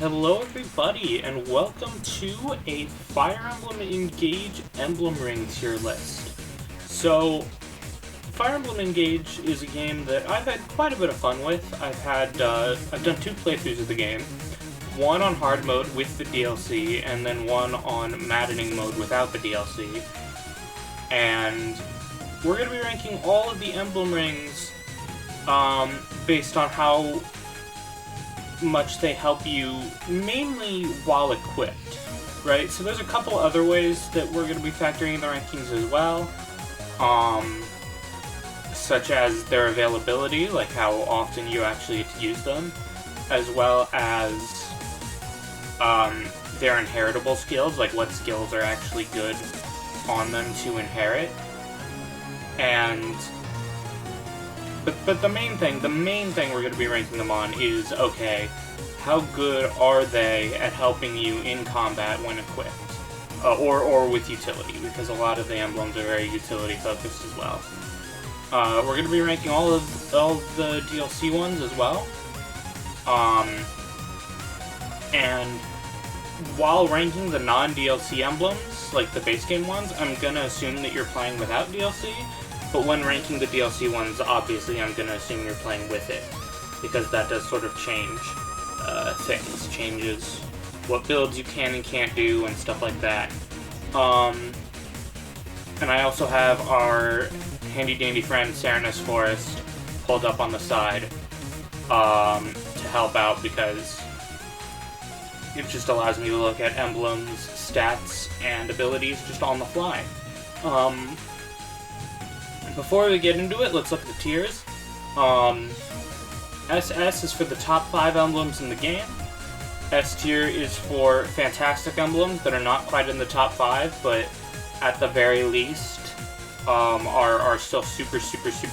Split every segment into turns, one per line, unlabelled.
Hello everybody, and welcome to a Fire Emblem Engage emblem ring tier list. So, Fire Emblem Engage is a game that I've had quite a bit of fun with. I've done 2 playthroughs of the game. One on hard mode with the DLC, and then one on maddening mode without the DLC. And we're going to be ranking all of the emblem rings based on how much they help you, mainly while equipped, right? So there's a couple other ways that we're going to be factoring in the rankings as well, such as their availability, like how often you actually get to use them, as well as their inheritable skills, like what skills are actually good on them to inherit. And But the main thing we're going to be ranking them on is, okay, how good are they at helping you in combat when equipped? Or with utility, because a lot of the emblems are very utility focused as well. We're going to be ranking all of the DLC ones as well. And while ranking the non-DLC emblems, like the base game ones, I'm going to assume that you're playing without DLC. But when ranking the DLC ones, obviously I'm going to assume you're playing with it, because that does sort of change things, changes what builds you can and can't do and stuff like that. And I also have our handy-dandy friend Serenus Forest pulled up on the side to help out, because it just allows me to look at emblems, stats, and abilities just on the fly. Before we get into it, let's look at the tiers. SS is for the top 5 emblems in the game. S tier is for fantastic emblems that are not quite in the top 5, but at the very least are still super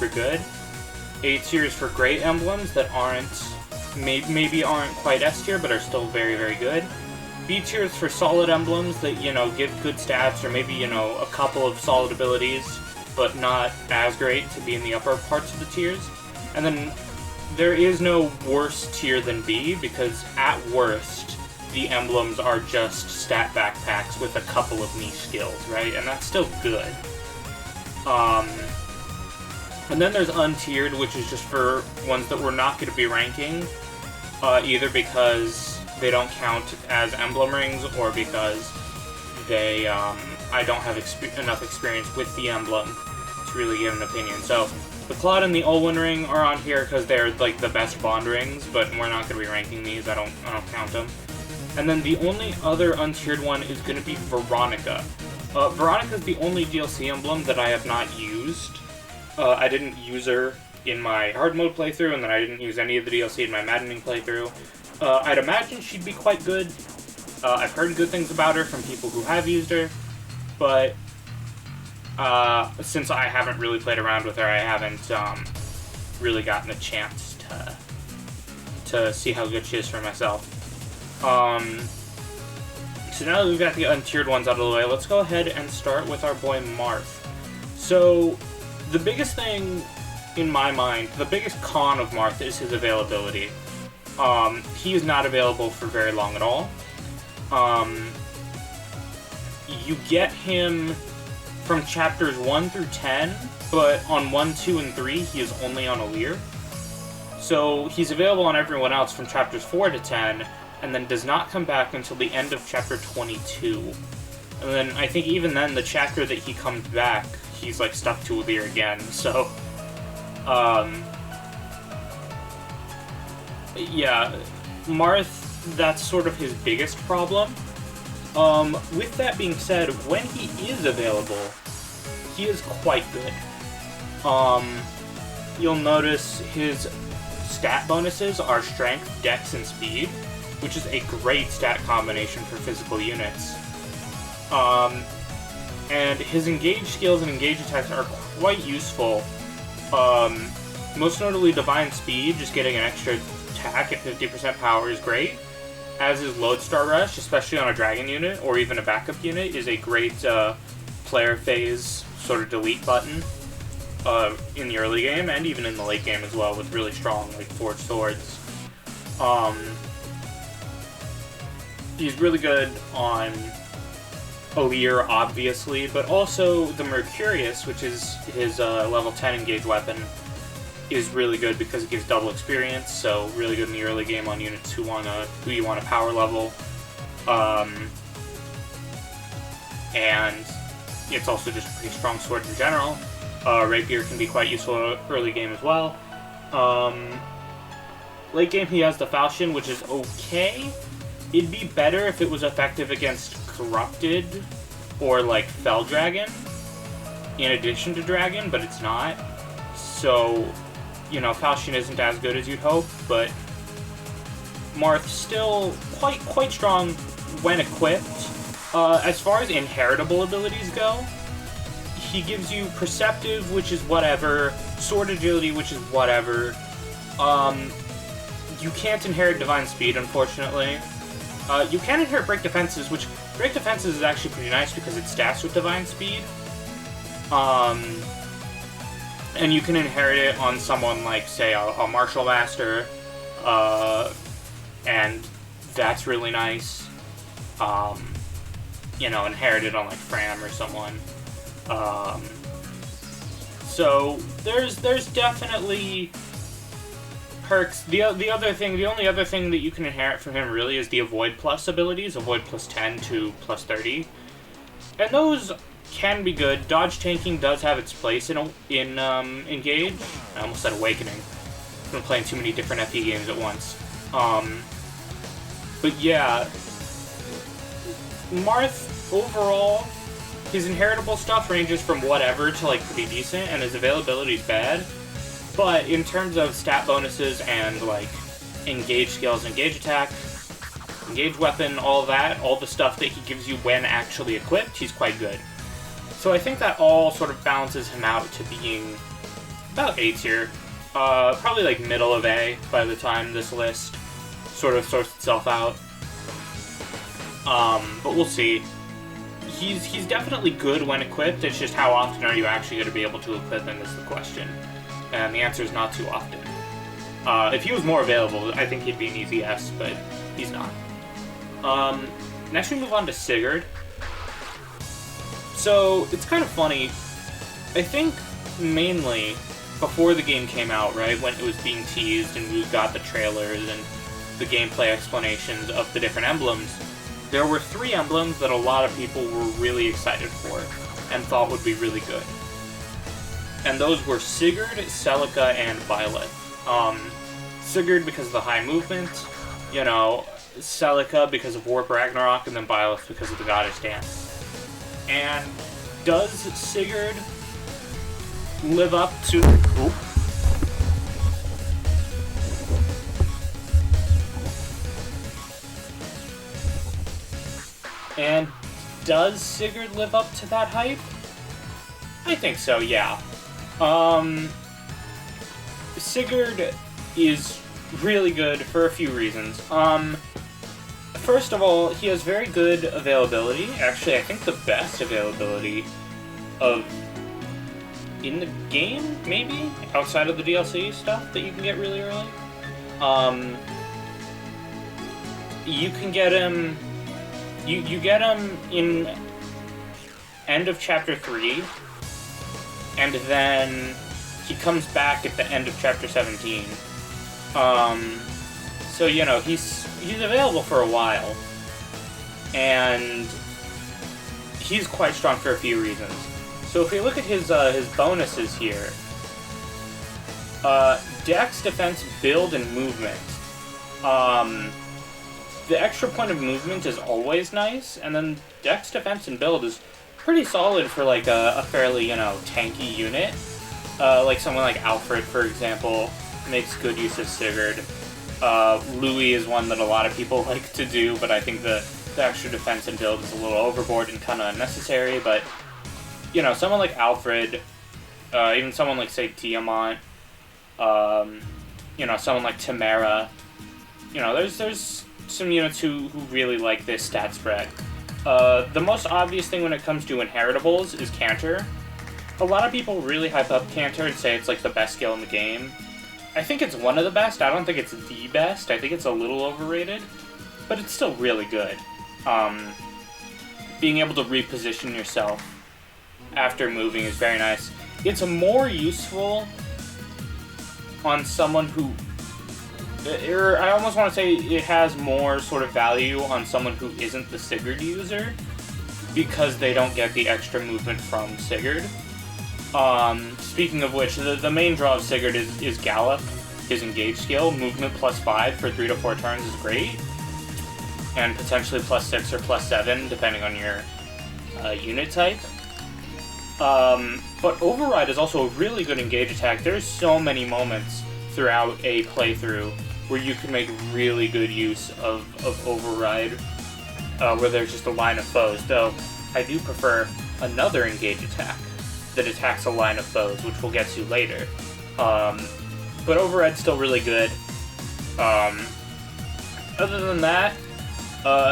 good. A tier is for great emblems that maybe aren't quite S tier, but are still very good. B tier is for solid emblems that, give good stats, or maybe, a couple of solid abilities, but not as great to be in the upper parts of the tiers. And then there is no worse tier than B, because at worst, the emblems are just stat backpacks with a couple of niche skills, right? And that's still good. And then there's untiered, which is just for ones that we're not going to be ranking, either because they don't count as emblem rings, or because they, I don't have enough experience with the emblem to really give an opinion. So the Claude and the Olwen ring are on here because they're like the best bond rings, but we're not going to be ranking these. I don't count them. And then the only other untiered one is going to be Veronica. Veronica is the only DLC emblem that I have not used. I didn't use her in my hard mode playthrough, and then I didn't use any of the DLC in my maddening playthrough. I'd imagine she'd be quite good. I've heard good things about her from people who have used her, but since I haven't really played around with her, I haven't really gotten a chance to see how good she is for myself. So now that we've got the untiered ones out of the way, let's go ahead and start with our boy Marth. So the biggest thing in my mind, the biggest con of Marth is his availability. He is not available for very long at all. You get him from chapters 1 through 10, but on 1, 2, and 3, he is only on Aleer. So he's available on everyone else from chapters 4 to 10, and then does not come back until the end of chapter 22. And then I think even then, the chapter that he comes back, he's like stuck to Aleer again. So, yeah, Marth, that's sort of his biggest problem. With that being said, when he is available, he is quite good. You'll notice his stat bonuses are strength, dex, and speed, which is a great stat combination for physical units. And his engage skills and engage attacks are quite useful. Most notably, Divine Speed, just getting an extra attack at 50% power is great. As is Lodestar Rush, especially on a dragon unit, or even a backup unit, is a great player phase sort of delete button in the early game, and even in the late game as well, with really strong, like, forged swords. He's really good on Alear, obviously, but also the Mercurius, which is his level 10 engage weapon, is really good because it gives double experience, so really good in the early game on units who you want to power level. And it's also just a pretty strong sword in general. Rapier can be quite useful early game as well. Late game he has the Falchion, which is okay. It'd be better if it was effective against Corrupted or like Fell Dragon in addition to Dragon, but it's not. So, you know, Falchion isn't as good as you'd hope, but Marth's still quite strong when equipped. As far as inheritable abilities go, he gives you Perceptive, which is whatever, Sword Agility, which is whatever. You can't inherit Divine Speed, unfortunately. You can inherit Break Defenses, which Break Defenses is actually pretty nice because it stats with Divine Speed. And you can inherit it on someone like, say, a Martial Master, and that's really nice. You know, inherit it on like Fram or someone. So there's definitely perks. The only other thing that you can inherit from him really is the Avoid Plus abilities, Avoid plus 10 to plus 30. And those can be good. Dodge tanking does have its place in Engage. I almost said Awakening. I've been playing too many different FE games at once. But yeah, Marth, overall, his inheritable stuff ranges from whatever to like pretty decent, and his availability is bad. But in terms of stat bonuses and like engage skills, engage attack, engage weapon, all that, all the stuff that he gives you when actually equipped, he's quite good. So I think that all sort of balances him out to being about A tier. Probably like middle of A by the time this list sort of sorts itself out. But we'll see. He's definitely good when equipped, it's just how often are you actually going to be able to equip him is the question. And the answer is not too often. If he was more available, I think he'd be an easy S, but he's not. Next we move on to Sigurd. So, it's kind of funny. I think mainly before the game came out, right, when it was being teased and we got the trailers and the gameplay explanations of the different emblems, there were 3 emblems that a lot of people were really excited for and thought would be really good. And those were Sigurd, Celica, and Violet. Sigurd because of the high movement, you know, Celica because of Warp Ragnarok, and then Violet because of the Goddess Dance. And does Sigurd live up to... Oop. And does Sigurd live up to that hype? I think so, yeah. Sigurd is really good for a few reasons. First of all, he has very good availability. Actually, I think the best availability in the game, maybe? Outside of the DLC stuff that you can get really early. You can get him... You get him in end of Chapter 3, and then he comes back at the end of Chapter 17. So, you know, he's available for a while, and he's quite strong for a few reasons. So if we look at his bonuses here, Dex, Defense, Build, and Movement. The extra point of movement is always nice, and then Dex, Defense, and Build is pretty solid for like a fairly, you know, tanky unit. Like someone like Alfred, for example, makes good use of Sigurd. Louis is one that a lot of people like to do, but I think the extra defense and build is a little overboard and kind of unnecessary. But, you know, someone like Alfred, even someone like, say, Tiamat, you know, someone like Tamara, you know, there's some units who really like this stat spread. The most obvious thing when it comes to inheritables is Canter. A lot of people really hype up Canter and say it's like the best skill in the game. I think it's one of the best. I don't think it's the best. I think it's a little overrated. but it's still really good. Being able to reposition yourself after moving is very nice. It's more useful on someone who... I almost want to say it has more sort of value on someone who isn't the Sigurd user, because they don't get the extra movement from Sigurd. Speaking of which, the main draw of Sigurd is Gallop, his Engage skill. Movement +5 for 3 to 4 turns is great, and potentially +6 or +7 depending on your unit type. But Override is also a really good Engage attack. There's so many moments throughout a playthrough where you can make really good use of Override, where there's just a line of foes, though I do prefer another Engage attack that attacks a line of foes, which we'll get to later. But Override's still really good. Other than that,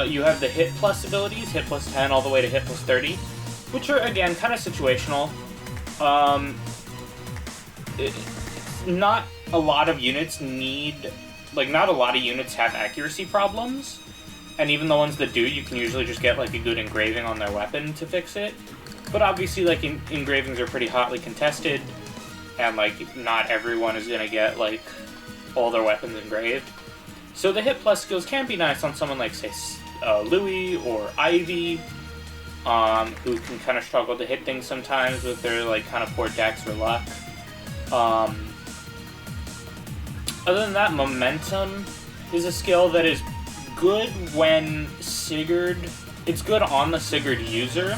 you have the Hit Plus abilities, Hit Plus 10 all the way to Hit Plus 30, which are, again, kind of situational. Not a lot of units not a lot of units have accuracy problems, and even the ones that do, you can usually just get, like, a good engraving on their weapon to fix it. But obviously, like, engravings are pretty hotly contested, and, like, not everyone is gonna get, like, all their weapons engraved. So the Hit Plus skills can be nice on someone like, say, Louis or Ivy, who can kind of struggle to hit things sometimes with their, like, kind of poor dex or luck. Other than that, Momentum is a skill that is good when Sigurd... It's good on the Sigurd user,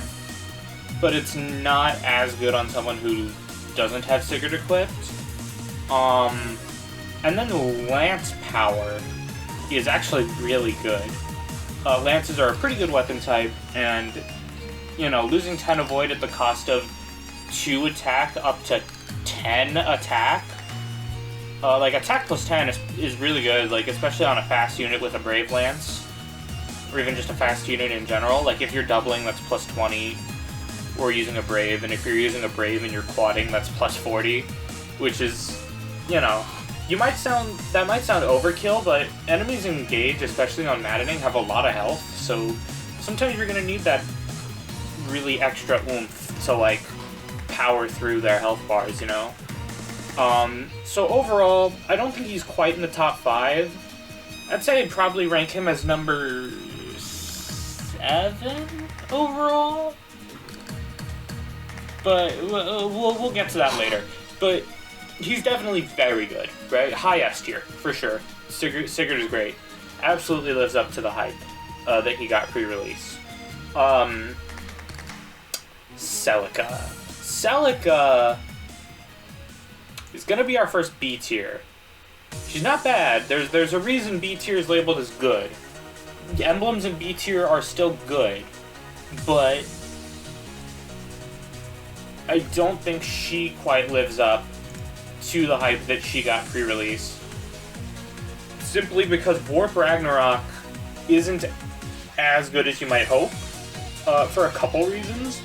but it's not as good on someone who doesn't have Sigurd equipped. And then Lance Power is actually really good. Lances are a pretty good weapon type, and, you know, losing 10 avoid at the cost of 2 attack up to 10 attack. Like, attack plus 10 is really good, like, especially on a fast unit with a Brave Lance, or even just a fast unit in general. Like, if you're doubling, that's plus 20, or using a Brave, and if you're using a Brave and you're quadding, that's plus 40, which is, you know, that might sound overkill, but enemies in Engage, especially on Maddening, have a lot of health, so sometimes you're gonna need that really extra oomph to, like, power through their health bars, you know? So overall, I don't think he's quite in the top 5. I'd say I'd probably rank him as number 7 overall. But we'll get to that later. But he's definitely very good, right? High S tier, for sure. Sigurd is great. Absolutely lives up to the hype that he got pre-release. Celica. Celica is gonna be our first B tier. She's not bad. There's a reason B tier is labeled as good. The emblems in B tier are still good, but I don't think she quite lives up to the hype that she got pre-release. Simply because Warp Ragnarok isn't as good as you might hope, for a couple reasons.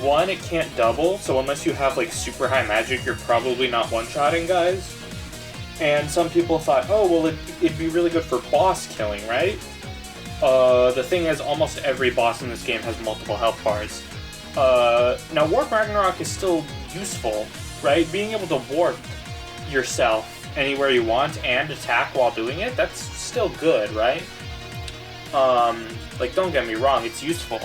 One, it can't double, so unless you have, like, super high magic, you're probably not one-shotting guys. And some people thought, oh, well, it'd be really good for boss killing, right? The thing is, almost every boss in this game has multiple health bars. Now, Warp Ragnarok is still useful, right? Being able to warp yourself anywhere you want and attack while doing it, that's still good, right? Like, don't get me wrong, it's useful.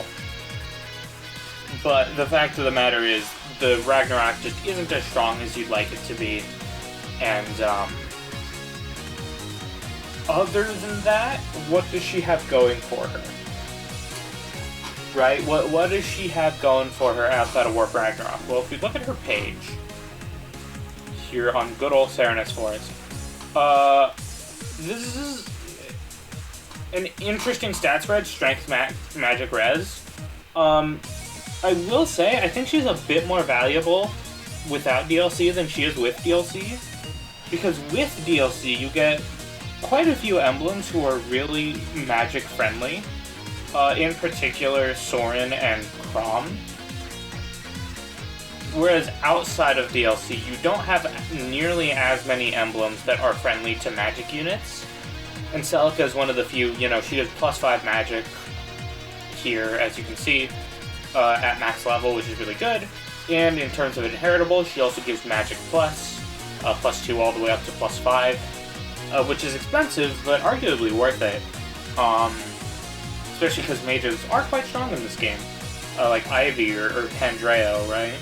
But the fact of the matter is, the Ragnarok just isn't as strong as you'd like it to be. And, other than that, what does she have going for her? Right? What does she have going for her outside of Warp Ragnarok? Well, if we look at her page, here on good old Serenus Forest, this is an interesting stat spread, Strength, Magic, Res. I will say, I think she's a bit more valuable without DLC than she is with DLC. Because with DLC, you get quite a few emblems who are really magic friendly. In particular, Soren and Chrom. Whereas outside of DLC, you don't have nearly as many emblems that are friendly to magic units. And Celica is one of the few, you know, she has +5 magic here, as you can see, at max level, which is really good. And in terms of inheritable, she also gives magic plus, +2 all the way up to +5, which is expensive, but arguably worth it. Especially because mages are quite strong in this game. Like Ivy or Pandreo, right?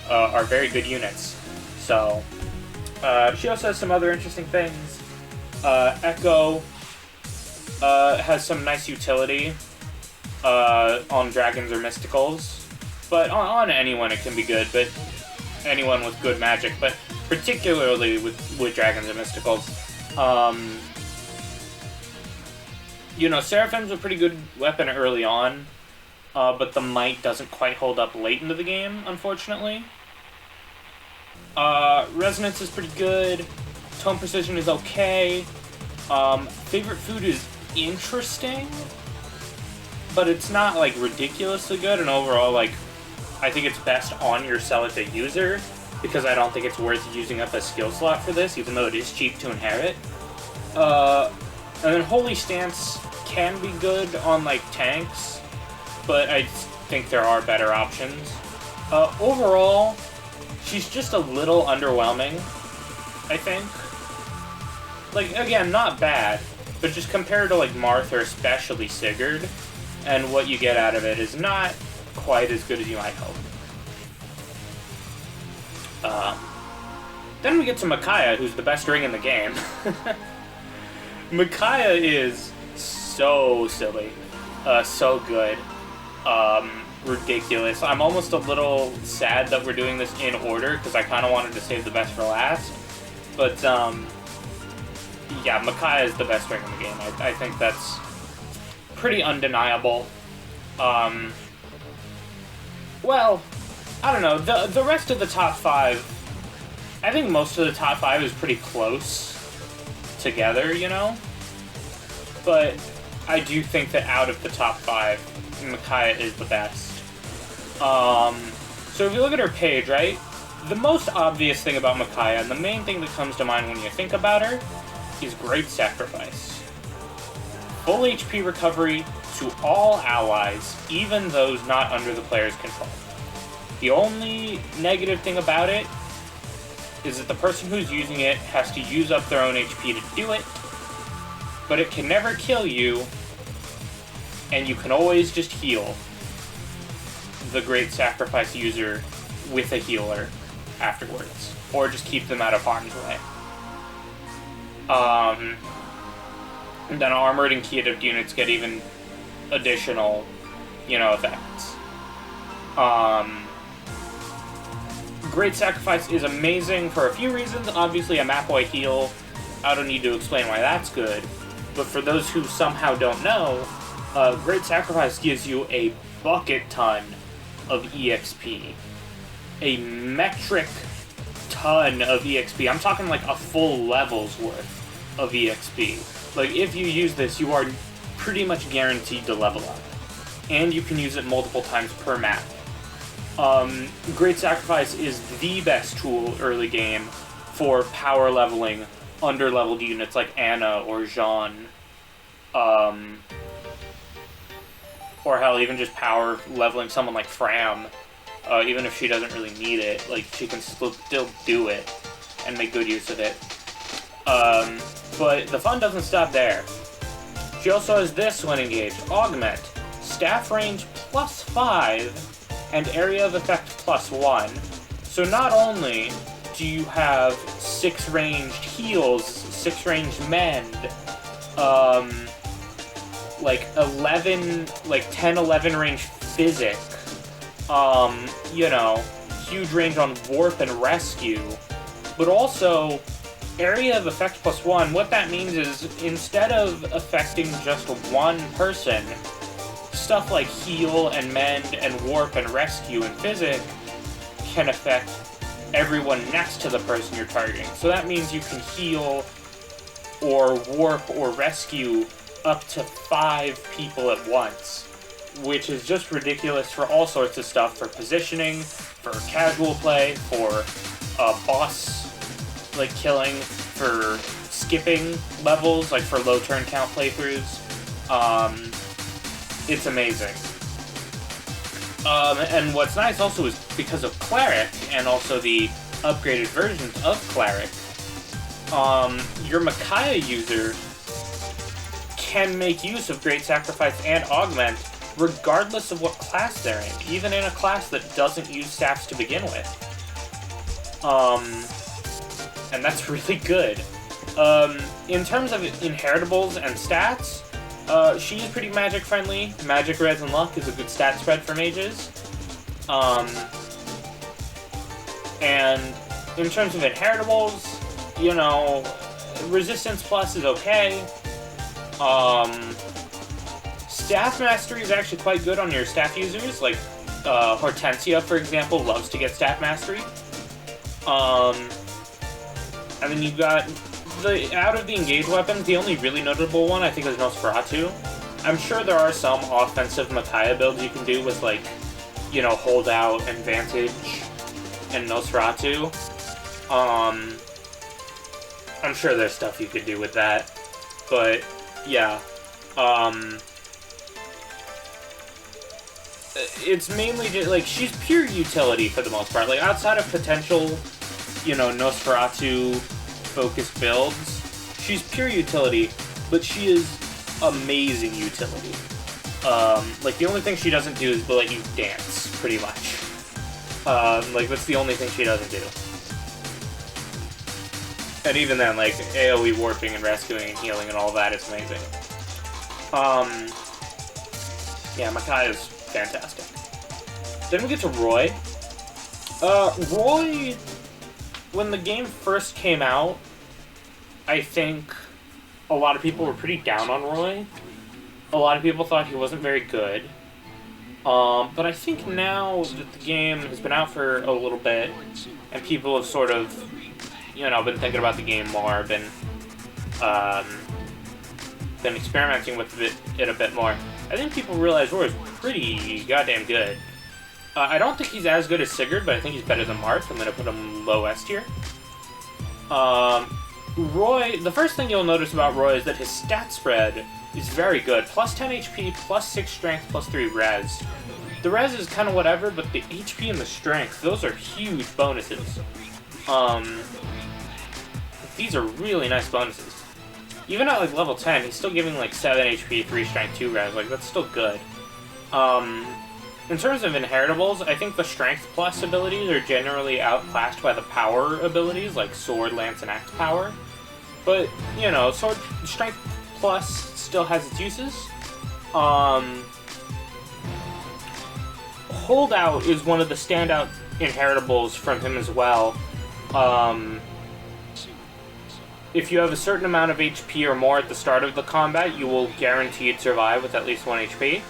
Are very good units. So, she also has some other interesting things. Echo has some nice utility on dragons or mysticals, but on anyone it can be good, but anyone with good magic, but particularly with dragons and mysticals. You know, Seraphim's a pretty good weapon early on, but the might doesn't quite hold up late into the game, unfortunately. Resonance is pretty good. Tone precision is okay. Favorite food is interesting, but it's not, like, ridiculously good, and overall, like, I think it's best on your Celica user, because I don't think it's worth using up a skill slot for this, even though it is cheap to inherit. And then Holy Stance can be good on, like, tanks, but I think there are better options. Overall, she's just a little underwhelming, I think. Like, again, not bad, but just compared to, like, Martha or especially Sigurd, and what you get out of it is not quite as good as you might hope. Then we get to Micaiah, who's the best ring in the game. Micaiah is so silly. So good. Ridiculous. I'm almost a little sad that we're doing this in order, because I kind of wanted to save the best for last. But, yeah, Micaiah is the best ring in the game. I think that's pretty undeniable. Well, I don't know. The rest of the top 5, I think most of the top 5 is pretty close together, you know? But I do think that out of the top 5, Micaiah is the best. So if you look at her page, right? The most obvious thing about Micaiah, and the main thing that comes to mind when you think about her, is Great Sacrifice. Full HP recovery to all allies, even those not under the player's control. The only negative thing about it is that the person who's using it has to use up their own HP to do it, but it can never kill you, and you can always just heal the Great Sacrifice user with a healer afterwards, or just keep them out of harm's way. And then armored and key-equipped units get even additional, you know, effects. Great Sacrifice is amazing for a few reasons. Obviously, a map-wide heal, I don't need to explain why that's good. But for those who somehow don't know, Great Sacrifice gives you a bucket ton of EXP. A metric ton of EXP. I'm talking like a full level's worth of EXP. Like, if you use this, you are pretty much guaranteed to level up. And you can use it multiple times per map. Great Sacrifice is the best tool early game for power leveling under-leveled units like Anna or Jean. Or hell, even just power leveling someone like Fram. Even if she doesn't really need it, like, she can still do it and make good use of it. But the fun doesn't stop there. She also has this when engaged. Augment. Staff range +5 and area of effect +1. So not only do you have 6 ranged heals, 6 ranged mend, like 10, 11 range physic, you know, huge range on warp and rescue, but also area of effect +1. What that means is, instead of affecting just one person, stuff like heal and mend and warp and rescue and physic can affect everyone next to the person you're targeting. So that means you can heal or warp or rescue up to 5 people at once, which is just ridiculous for all sorts of stuff, for positioning, for casual play, for boss like killing, for skipping levels, like for low turn count playthroughs. It's amazing. And what's nice also is because of Cleric, and also the upgraded versions of Cleric, your Micaiah user can make use of Great Sacrifice and Augment regardless of what class they're in, even in a class that doesn't use staffs to begin with. And that's really good. In terms of inheritables and stats, she is pretty magic friendly. Magic, res, and luck is a good stat spread for mages. And in terms of inheritables, you know, resistance plus is okay. Staff mastery is actually quite good on your staff users, like Hortensia, for example, loves to get staff mastery. And then you've got out of the engage weapons, the only really notable one I think is Nosferatu. I'm sure there are some offensive Micaiah builds you can do with, like, you know, Holdout and Vantage and Nosferatu. I'm sure there's stuff you could do with that, but yeah. It's mainly just, like, she's pure utility for the most part. Like, outside of potential, you know, Nosferatu-focused builds, she's pure utility, but she is amazing utility. Like, the only thing she doesn't do is let you dance, pretty much. Like, that's the only thing she doesn't do. And even then, like, AoE warping and rescuing and healing and all that is amazing. Yeah, Micaiah's fantastic. Then we get to Roy. Roy, when the game first came out, I think a lot of people were pretty down on Roy. A lot of people thought he wasn't very good. But I think now that the game has been out for a little bit, and people have sort of, you know, been thinking about the game more, been experimenting with it a bit more, I think people realize Roy is pretty goddamn good. I don't think he's as good as Sigurd, but I think he's better than Marth. I'm going to put him low S tier. Roy, the first thing you'll notice about Roy is that his stat spread is very good. Plus 10 HP, plus 6 strength, plus 3 res. The res is kind of whatever, but the HP and the strength, those are huge bonuses. These are really nice bonuses. Even at, like, level 10, he's still giving, like, 7 HP, 3 strength, 2 res. Like, that's still good. In terms of inheritables, I think the strength plus abilities are generally outclassed by the power abilities, like sword, lance, and axe power. But, you know, sword strength plus still has its uses. Holdout is one of the standout inheritables from him as well. If you have a certain amount of HP or more at the start of the combat, you will guaranteed survive with at least 1 HP.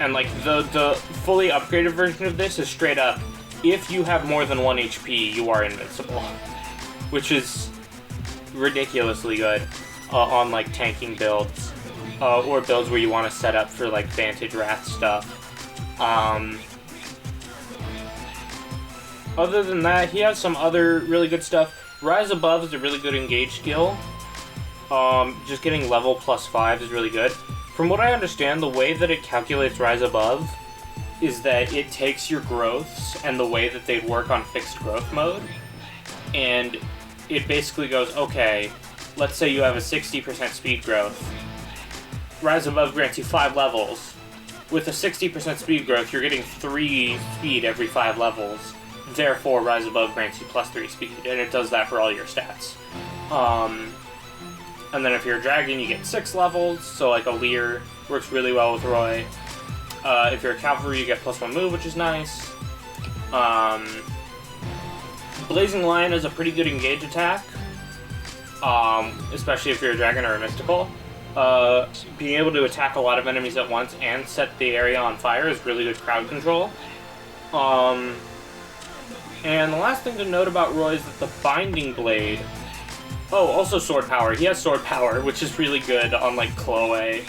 And, like, the fully upgraded version of this is straight up, if you have more than 1 HP, you are invincible. Which is ridiculously good on, like, tanking builds. Or builds where you want to set up for, like, Vantage Wrath stuff. Other than that, he has some other really good stuff. Rise Above is a really good engage skill. Just getting level plus 5 is really good. From what I understand, the way that it calculates Rise Above is that it takes your growths and the way that they work on fixed growth mode, and it basically goes, okay, let's say you have a 60% speed growth. Rise Above grants you 5 levels. With a 60% speed growth, you're getting 3 speed every 5 levels. Therefore, Rise Above grants you plus 3 speed, and it does that for all your stats. And then if you're a dragon, you get 6 levels, so like a Leer works really well with Roy. If you're a cavalry, you get plus 1 move, which is nice. Blazing Lion is a pretty good engage attack, especially if you're a dragon or a mystical. Being able to attack a lot of enemies at once and set the area on fire is really good crowd control. And the last thing to note about Roy is that the Binding Blade... Oh, also sword power. He has sword power, which is really good on, like, Chloe,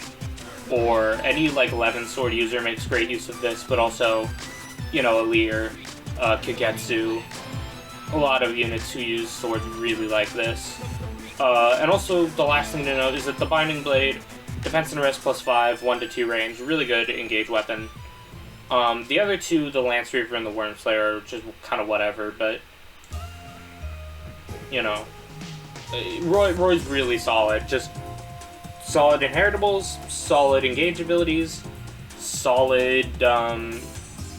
or any, like, Levin sword user makes great use of this, but also, you know, Alir, Kagetsu. a lot of units who use swords really like this. And also, the last thing to note is that the Binding Blade, defense and risk +5, 1 to 2 range, really good engage weapon. The other two, the Lance Reaver and the Wormslayer, are just kind of whatever, but, you know, Roy's really solid. Just solid inheritables, solid engage abilities, solid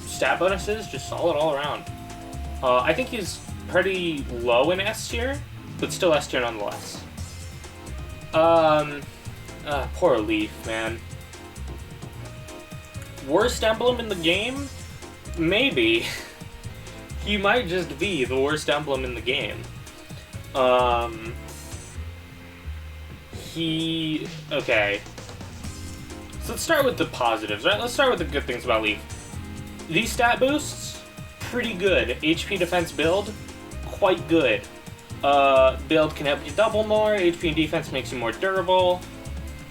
stat bonuses, just solid all around. I think he's pretty low in S tier, but still S tier nonetheless. Poor Leaf, man. Worst emblem in the game? Maybe. He might just be the worst emblem in the game. Okay. So let's start with the positives, right? Let's start with the good things about Leaf. These stat boosts, pretty good. HP defense build, quite good. Build can help you double more, HP and defense makes you more durable.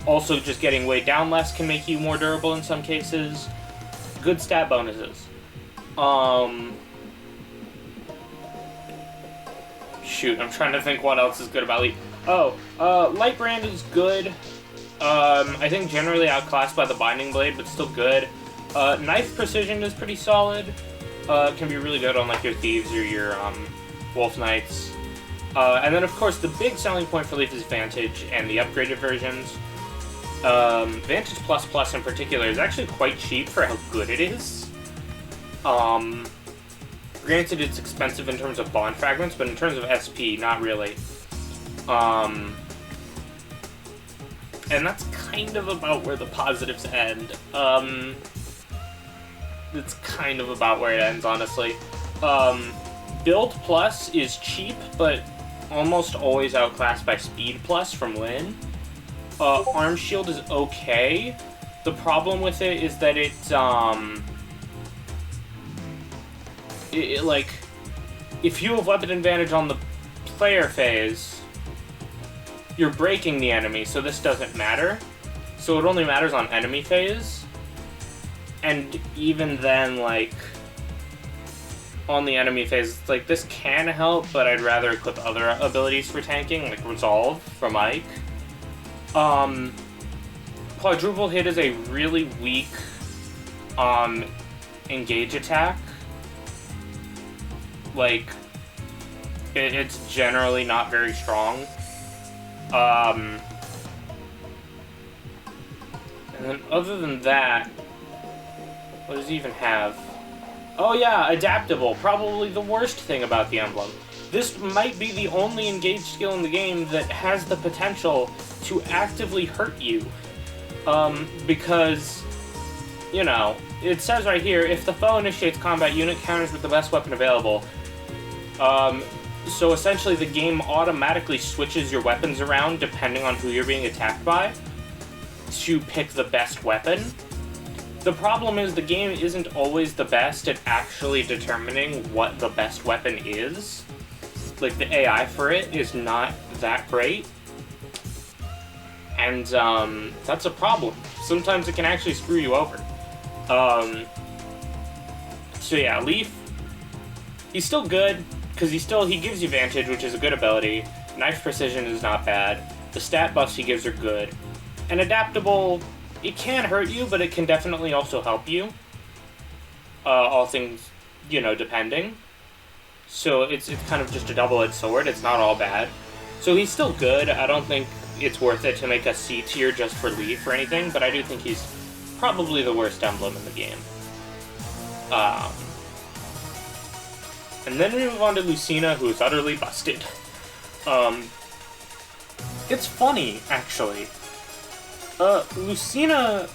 Also, just getting weighed down less can make you more durable in some cases. Good stat bonuses. Shoot, I'm trying to think what else is good about Leaf. Light Brand is good. I think generally outclassed by the Binding Blade, but still good. Knife Precision is pretty solid. Can be really good on like your Thieves or your Wolf Knights. And then of course the big selling point for Leaf is Vantage and the upgraded versions. Vantage Plus in particular is actually quite cheap for how good it is. Granted, it's expensive in terms of bond fragments, but in terms of SP, not really. And that's kind of about where the positives end. It's kind of about where it ends, honestly. Build Plus is cheap, but almost always outclassed by Speed Plus from Lyn. Arm Shield is okay. The problem with it is that like, if you have weapon advantage on the player phase, you're breaking the enemy, so this doesn't matter. So it only matters on enemy phase. And even then, like, on the enemy phase, like, this can help, but I'd rather equip other abilities for tanking, like Resolve from Ike. Quadruple Hit is a really weak, engage attack. Like, it's generally not very strong. And then other than that, what does he even have? Oh yeah, Adaptable. Probably the worst thing about the emblem. This might be the only engaged skill in the game that has the potential to actively hurt you. Because, you know, it says right here, if the foe initiates combat, unit counters with the best weapon available. So essentially the game automatically switches your weapons around depending on who you're being attacked by to pick the best weapon. The problem is the game isn't always the best at actually determining what the best weapon is. Like, the AI for it is not that great. And, that's a problem. Sometimes it can actually screw you over. So yeah, Leaf, he's still good, because he gives you Vantage, which is a good ability. Knife Precision is not bad. The stat buffs he gives are good. And Adaptable, it can hurt you, but it can definitely also help you. All things, you know, depending. So it's kind of just a double-edged sword. It's not all bad. So he's still good. I don't think it's worth it to make a C tier just for Leaf or anything, but I do think he's probably the worst emblem in the game. And then we move on to Lucina, who is utterly busted. It's funny, actually. Lucina,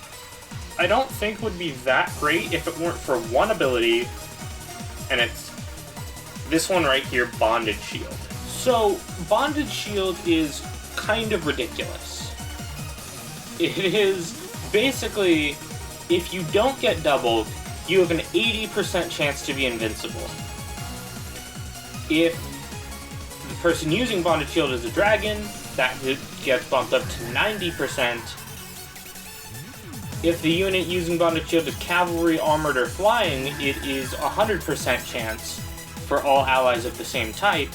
I don't think would be that great if it weren't for one ability, and it's this one right here, Bondage Shield. So, Bondage Shield is kind of ridiculous. It is basically, if you don't get doubled, you have an 80% chance to be invincible. If the person using Bondage Shield is a dragon, that gets bumped up to 90%. If the unit using Bondage Shield is cavalry, armored, or flying, it is 100% chance. for all allies of the same type.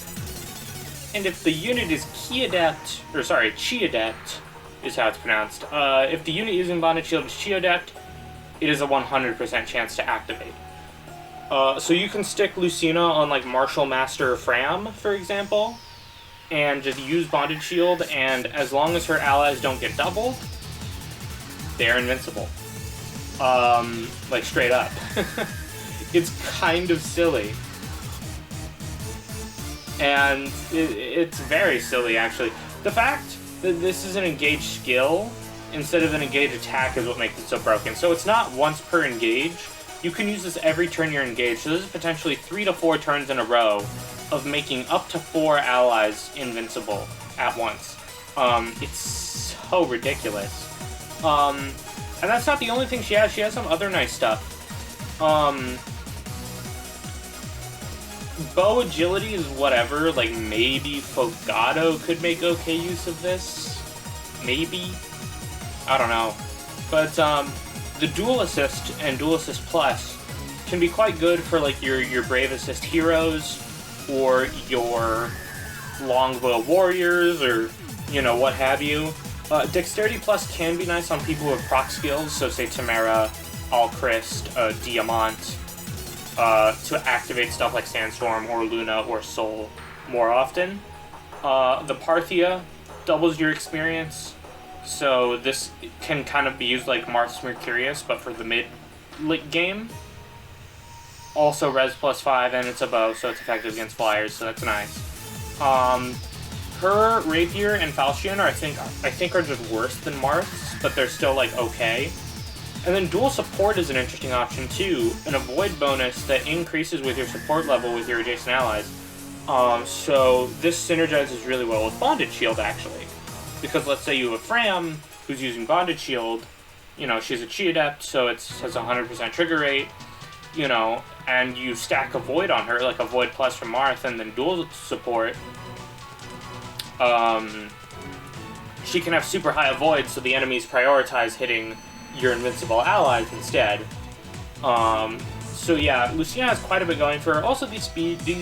And if the unit is Chi Adept is how it's pronounced. If the unit using Bonded Shield is Chi Adept, it is a 100% chance to activate. So you can stick Lucina on like Martial Master Fram, for example, and just use Bonded Shield, and as long as her allies don't get doubled, they're invincible. Like straight up. It's kind of silly. And it's very silly, actually. The fact that this is an engage skill instead of an engage attack is what makes it so broken. So it's not once per engage. You can use this every turn you're engaged. So this is potentially 3 to 4 turns in a row of making up to 4 allies invincible at once. It's so ridiculous. And that's not the only thing she has. She has some other nice stuff. Bow agility is whatever. Like, maybe Fogado could make okay use of this. Maybe. I don't know. But, the Dual Assist and Dual Assist Plus can be quite good for, like, your Brave Assist heroes, or your Longbow warriors, or, you know, what have you. Dexterity Plus can be nice on people with proc skills, so say Tamara, Alchrist, Diamant, to activate stuff like Sandstorm, or Luna, or Soul more often. The Parthia doubles your experience, so this can kind of be used like Mars Mercurius, but for the mid-late game. Also res plus 5, and it's a bow, so it's effective against flyers, so that's nice. Her Rapier and Falchion are, I think are just worse than Marth's, but they're still, like, okay. And then Dual Support is an interesting option, too. An Avoid bonus that increases with your support level with your adjacent allies. So this synergizes really well with Bonded Shield, actually. Because let's say you have Fram, who's using Bonded Shield. You know, she's a Chi Adept, so it has a 100% trigger rate. You know, and you stack Avoid on her, like Avoid Plus from Marth, and then Dual Support. She can have super high Avoid, so the enemies prioritize hitting your invincible allies instead. So yeah, Lucina has quite a bit going for her. Also, these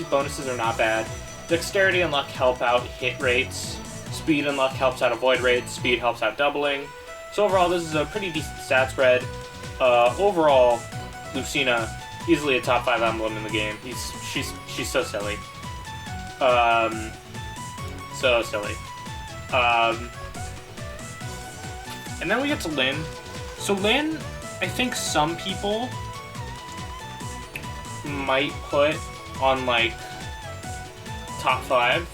bonuses are not bad. Dexterity and Luck help out hit rates. Speed and Luck helps out Avoid rates. Speed helps out doubling. So overall, this is a pretty decent stat spread. Overall, Lucina, easily a top 5 emblem in the game. She's so silly. So silly. And then we get to Lyn. So Lyn, I think some people might put on, like, top 5.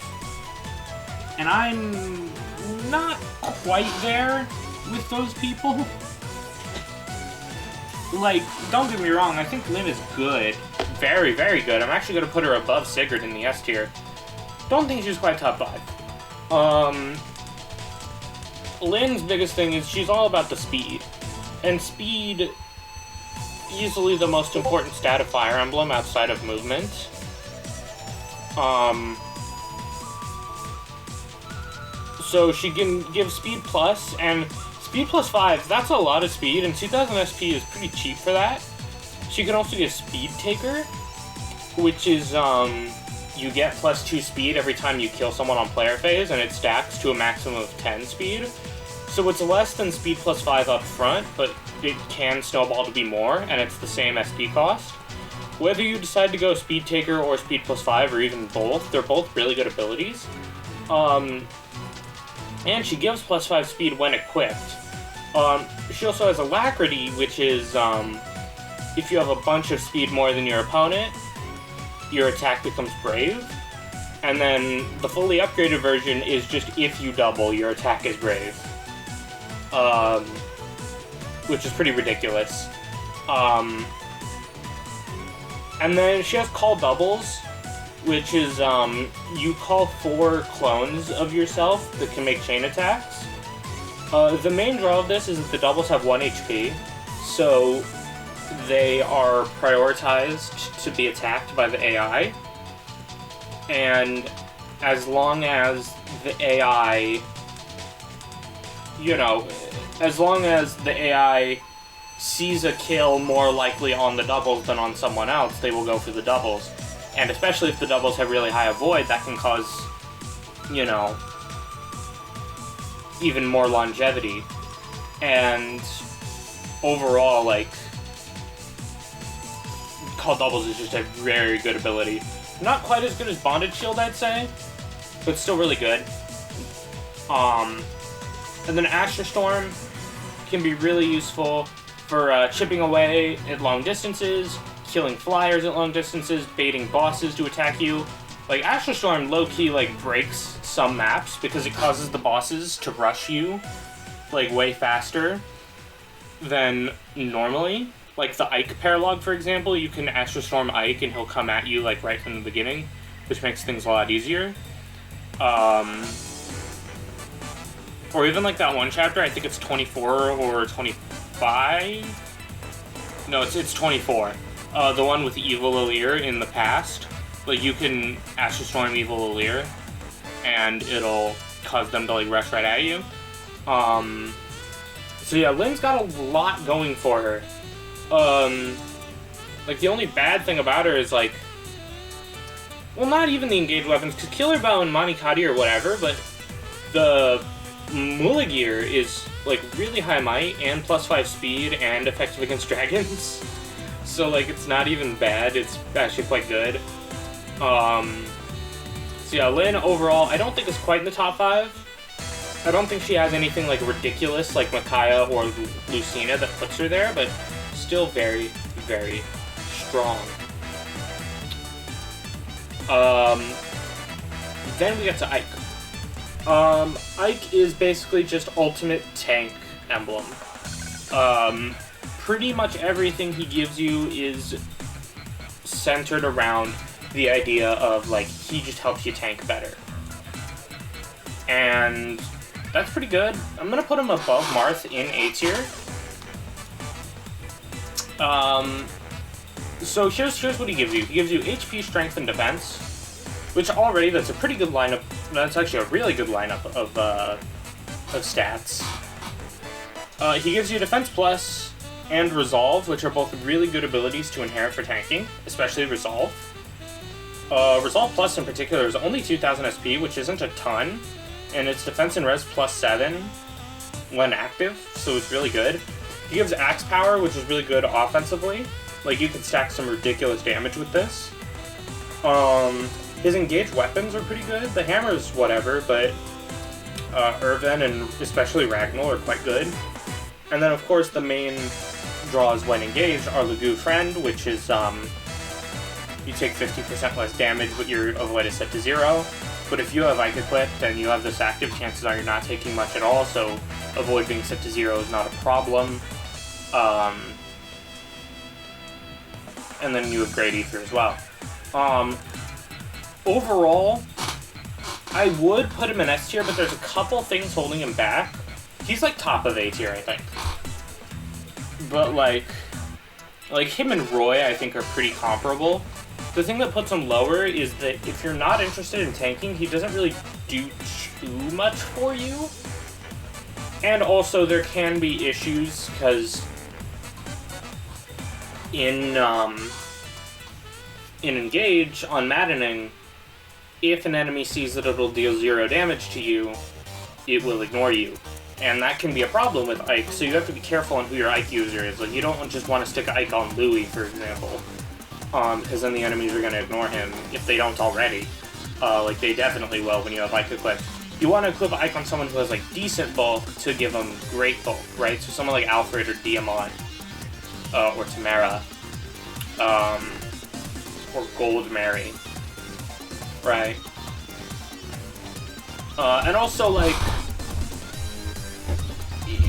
And I'm not quite there with those people. Like, don't get me wrong, I think Lyn is good. Very, very good. I'm actually going to put her above Sigurd in the S tier. Don't think she's quite top 5. Lyn's biggest thing is she's all about the speed. And speed, easily the most important stat of Fire Emblem outside of movement. So she can give speed plus, and speed plus 5, that's a lot of speed, and 2000 SP is pretty cheap for that. She can also give Speed Taker, which is, you get plus 2 speed every time you kill someone on player phase, and it stacks to a maximum of 10 speed. So it's less than speed plus 5 up front, but it can snowball to be more, and it's the same SP cost. Whether you decide to go Speed Taker or Speed plus 5, or even both, they're both really good abilities. And she gives plus 5 speed when equipped. She also has Alacrity, which is, if you have a bunch of speed more than your opponent, your attack becomes Brave. And then the fully upgraded version is just if you double, your attack is Brave. Which is pretty ridiculous. And then she has Call Doubles, which is, you call 4 clones of yourself that can make chain attacks. The main draw of this is that the doubles have 1 HP, so they are prioritized to be attacked by the AI. And as long as the AI, you know, as long as the AI sees a kill more likely on the doubles than on someone else, they will go for the doubles. And especially if the doubles have really high avoid, that can cause, you know, even more longevity. And overall, like, Call Doubles is just a very good ability. Not quite as good as Bonded Shield, I'd say, but still really good. And then Astral Storm can be really useful for chipping away at long distances, killing flyers at long distances, baiting bosses to attack you. Like, Astral Storm low-key, like, breaks some maps because it causes the bosses to rush you, like, way faster than normally. Like, the Ike paralog, for example, you can Astral Storm Ike and he'll come at you, like, right from the beginning, which makes things a lot easier. Or even, like, that one chapter, I think it's 24 or 25? No, it's 24. The one with Evil Alir in the past. Like, you can Astral Storm Evil Alir, and it'll cause them to, like, rush right at you. So yeah, Lynn's got a lot going for her. Like, the only bad thing about her is, like, well, not even the engaged weapons, because Killer Bow and Manikadi or whatever, but the Mula Gear is, like, really high might, and +5 speed, and effective against dragons. So, like, it's not even bad, it's actually quite good. So yeah, Lynn, overall, I don't think is quite in the top 5. I don't think she has anything, like, ridiculous, like Micaiah or Lucina that puts her there, but still very, very strong. Then we get to Ike. Ike is basically just ultimate tank emblem. Pretty much everything he gives you is centered around the idea of, like, he just helps you tank better. And that's pretty good. I'm gonna put him above Marth in A tier. So here's what he gives you. He gives you HP, strength, and defense, which already, that's a pretty good lineup. That's actually a really good lineup of stats. He gives you defense plus and resolve, which are both really good abilities to inherit for tanking, especially resolve. Resolve plus in particular is only 2000 SP, which isn't a ton, and it's defense and res +7 when active, so it's really good. He gives axe power, which is really good offensively. Like, you can stack some ridiculous damage with this. His engaged weapons are pretty good. The hammer's whatever, but Irvin and especially Ragnall are quite good. And then, of course, the main draws when engaged are Lagu Friend, which is, you take 50% less damage, but your avoid is set to 0. But if you have Ike equipped and you have this active, chances are you're not taking much at all, so avoid being set to 0 is not a problem. And then you have Great Ether as well. Overall, I would put him in S tier, but there's a couple things holding him back. He's, like, top of A tier, I think. But, like him and Roy, I think, are pretty comparable. The thing that puts him lower is that if you're not interested in tanking, he doesn't really do too much for you. And also, there can be issues, because in Engage, on Maddening, if an enemy sees that it'll deal 0 damage to you, it will ignore you. And that can be a problem with Ike, so you have to be careful on who your Ike user is. Like, you don't just want to stick Ike on Louis, for example, because then the enemies are going to ignore him, if they don't already. Like, they definitely will when you have Ike equipped. You want to equip Ike on someone who has, like, decent bulk to give them great bulk, right? So someone like Alfred or Diamond, or Tamara, or Gold Mary, right? And also, like,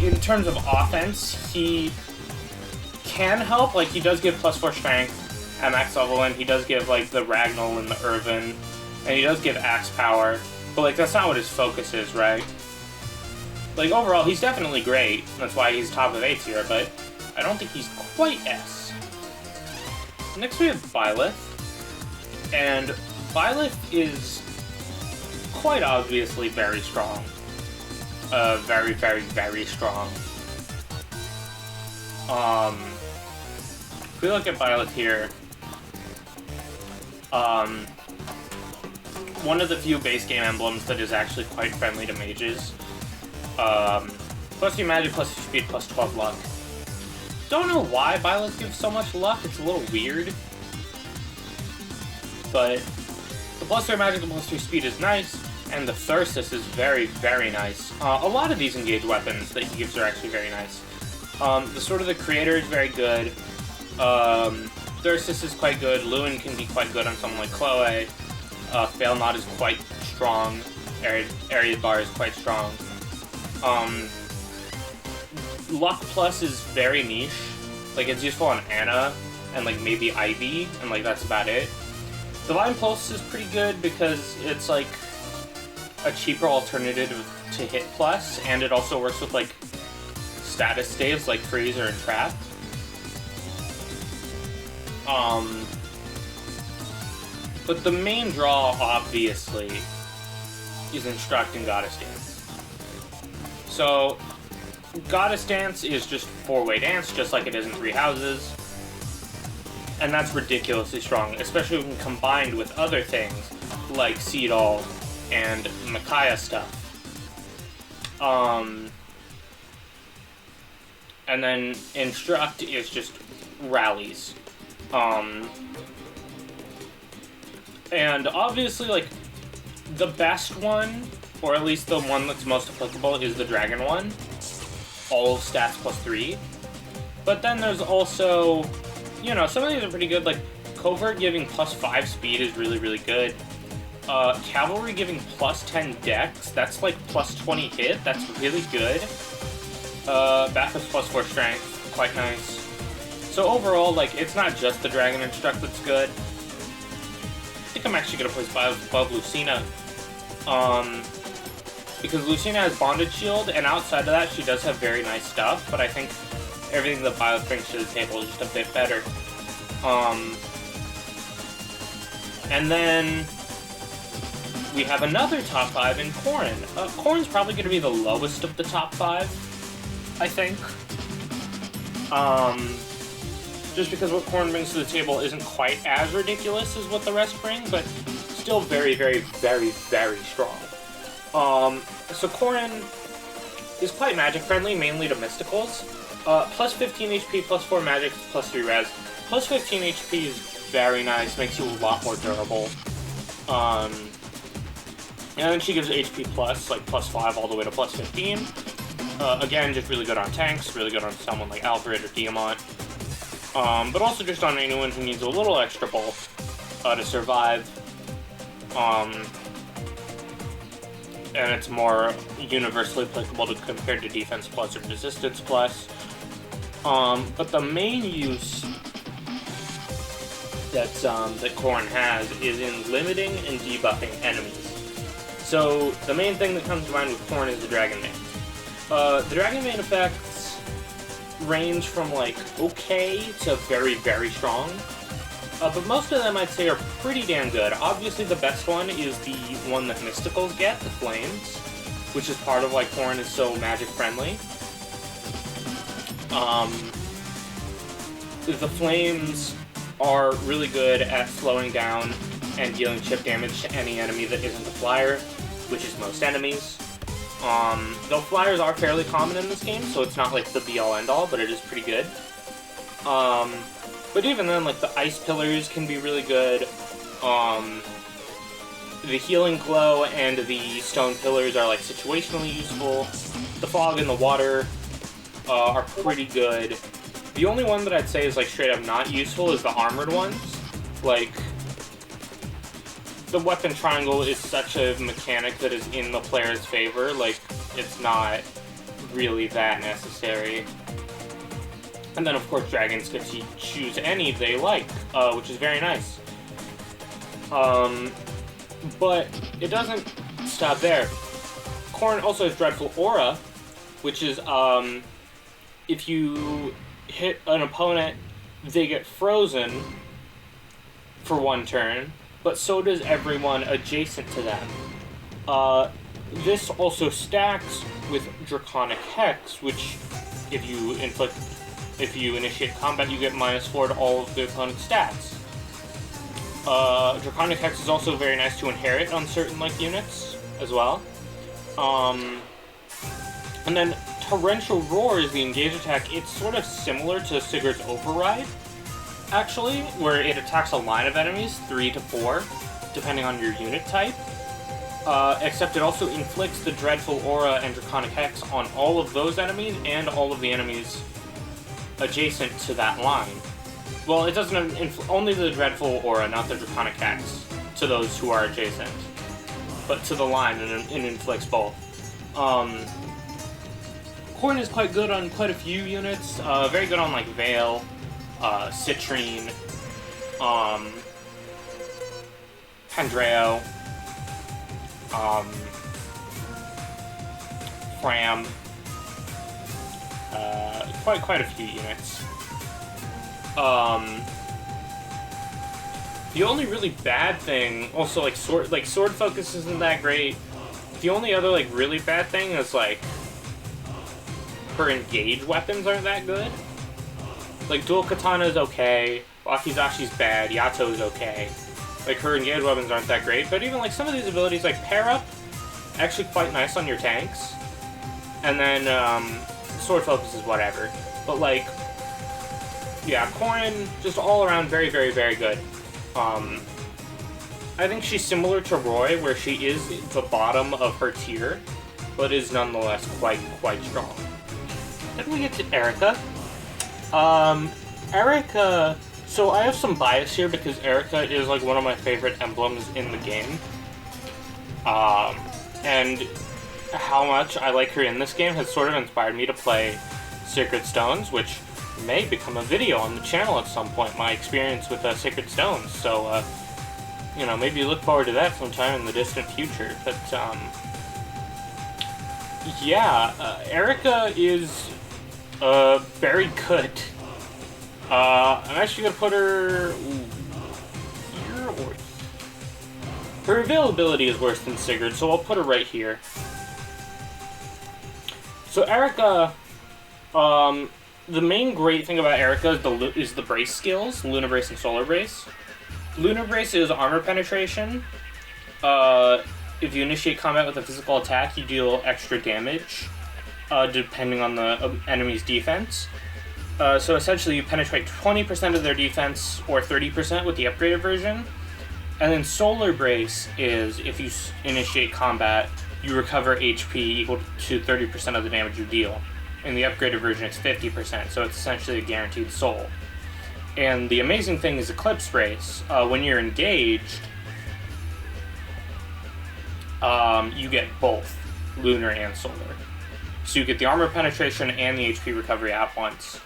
in terms of offense, he can help. Like, he does give +4 strength at max level, and he does give, like, the Ragnall and the Irvin, and he does give axe power, but, like, that's not what his focus is, right? Like, overall, he's definitely great. That's why he's top of A tier, but I don't think he's quite S. Next we have Byleth, and Byleth is quite obviously very strong. Very, very, very strong. If we look at Byleth here, One of the few base game emblems that is actually quite friendly to mages. Plus 2 magic, plus 2 speed, plus 12 luck. Don't know why Violet gives so much luck, it's a little weird. But the plus 3 magic and plus 2 speed is nice, and the Thyrsus is very, very nice. A lot of these engage weapons that he gives are actually very nice. The Sword of the Creator is very good. Thyrsus is quite good. Lewin can be quite good on someone like Chloe. Fail Not is quite strong. Area Bar is quite strong. Luck Plus is very niche. Like, it's useful on Anna and, like, maybe Ivy, and, like, that's about it. Divine Pulse is pretty good because it's, like, a cheaper alternative to Hit Plus, and it also works with, like, status staves like Freeze or Entrap. But the main draw, obviously, is Instruct and Goddess Dance. So, Goddess Dance is just 4-way dance, just like it is in Three Houses. And that's ridiculously strong, especially when combined with other things, like Seedall and Micaiah stuff. And then Instruct is just rallies. And obviously, like, the best one, or at least the one that's most applicable, is the Dragon one. All stats plus 3. But then there's also, you know, some of these are pretty good, like, Covert giving plus 5 speed is really, really good. Cavalry giving plus 10 dex, that's like plus 20 hit, that's really good. Backups plus 4 strength, quite nice. So overall, like, it's not just the Dragon Instruct that's good. I think I'm actually going to place above Lucina. Because Lucina has Bonded Shield, and outside of that, she does have very nice stuff, but I think everything that Violet brings to the table is just a bit better. And then we have another top 5 in Corrin. Corrin's probably going to be the lowest of the top 5, I think. Just because what Corrin brings to the table isn't quite as ridiculous as what the rest bring, but still very, very, very, very strong. So Corrin is quite magic friendly, mainly to Mysticals. Plus 15 HP, plus 4 magic, plus 3 res. Plus 15 HP is very nice, makes you a lot more durable. And then she gives HP plus, like plus 5 all the way to plus 15. Again, just really good on tanks, really good on someone like Alfred or Diamant. But also just on anyone who needs a little extra bulk to survive. And it's more universally applicable compared to Defense Plus or Resistance Plus. But the main use that Corrin has is in limiting and debuffing enemies. So the main thing that comes to mind with Corrin is the Dragon Main. The Dragon Main effects range from, like, okay to very, very strong. But most of them, I'd say, are pretty damn good. Obviously, the best one is the one that Mysticals get, the Flames, which is part of why Corrin is so magic-friendly. The Flames are really good at slowing down and dealing chip damage to any enemy that isn't a flyer, which is most enemies. Though flyers are fairly common in this game, so it's not like the be-all end-all, but it is pretty good. But even then, like, the Ice Pillars can be really good. The Healing Glow and the Stone Pillars are, like, situationally useful. The Fog and the Water are pretty good. The only one that I'd say is, like, straight up not useful is the Armored ones. Like, the Weapon Triangle is such a mechanic that is in the player's favor. Like, it's not really that necessary. And then, of course, dragons get to choose any they like, which is very nice. But it doesn't stop there. Corrin also has Dreadful Aura, which is, if you hit an opponent, they get frozen for one turn, but so does everyone adjacent to them. This also stacks with Draconic Hex, which, if you initiate combat, you get -4 to all of the opponent's stats. Draconic Hex is also very nice to inherit on certain, like, units as well. And then Torrential Roar is the engage attack. It's sort of similar to Sigurd's Override, actually, where it attacks a line of enemies, 3 to 4, depending on your unit type. Except it also inflicts the Dreadful Aura and Draconic Hex on all of those enemies and all of the enemies adjacent to that line. Well, it doesn't only the Dreadful Aura, not the Draconic Hex, to those who are adjacent, but to the line, and it inflicts both. Corn is quite good on quite a few units. Very good on, like, Veil, Citrine, Pandreo, Fram, quite a few units. The only really bad thing, also, like, sword focus isn't that great. The only other, like, really bad thing is, like, her engage weapons aren't that good. Like, Dual Katana is okay, Wakizashi's bad, Yato's okay. Like, her engage weapons aren't that great, but even, like, some of these abilities, like, Pair Up, actually quite nice on your tanks. And then, sword focus is whatever. But, like, yeah, Corrin, just all around very, very, very good. I think she's similar to Roy, where she is the bottom of her tier, but is nonetheless quite strong. Then we get to Erica. Erica, so I have some bias here because Erica is, like, one of my favorite emblems in the game. And how much I like her in this game has sort of inspired me to play Sacred Stones, which may become a video on the channel at some point, my experience with Sacred Stones. So, you know, maybe look forward to that sometime in the distant future. But, yeah, Erica is very good. I'm actually going to put her here or... Her availability is worse than Sigurd, so I'll put her right here. So Erica, the main great thing about Erica is the brace skills, Lunar Brace and Solar Brace. Lunar Brace is armor penetration. If you initiate combat with a physical attack, you deal extra damage, depending on the enemy's defense. So essentially you penetrate 20% of their defense, or 30% with the upgraded version. And then Solar Brace is, if you initiate combat, you recover HP equal to 30% of the damage you deal. In the upgraded version, it's 50%, so it's essentially a guaranteed soul. And the amazing thing is Eclipse Brace. When you're engaged, you get both lunar and solar. So you get the armor penetration and the HP recovery at once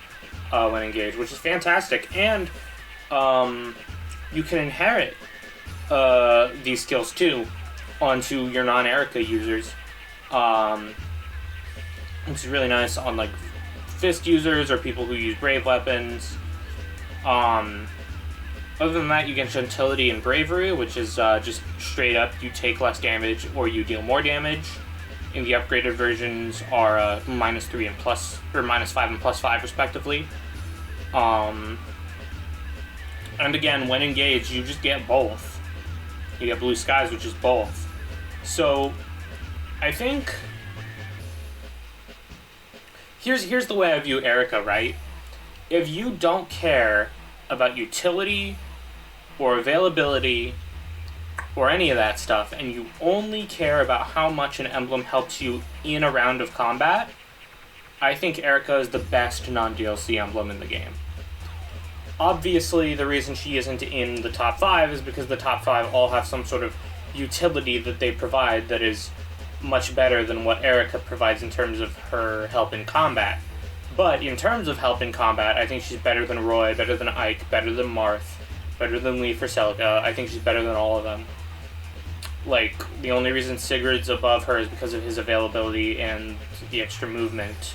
when engaged, which is fantastic. And you can inherit these skills too onto your non-Erica users. It's really nice on, like, fist users or people who use brave weapons. Other than that, you get Gentility and Bravery, which is just straight up you take less damage or you deal more damage. In the upgraded versions are -3 and plus, or -5 and +5 respectively. And again, when engaged, you just get both. You get Blue Skies, which is both. So, I think... Here's the way I view Erica, right? If you don't care about utility or availability or any of that stuff, and you only care about how much an emblem helps you in a round of combat, I think Erica is the best non-DLC emblem in the game. Obviously, the reason she isn't in the top 5 is because the top 5 all have some sort of utility that they provide that is much better than what Erica provides in terms of her help in combat. But in terms of help in combat, I think she's better than Roy, better than Ike, better than Marth, better than Lee for Celica. I think she's better than all of them. Like, the only reason Sigurd's above her is because of his availability and the extra movement.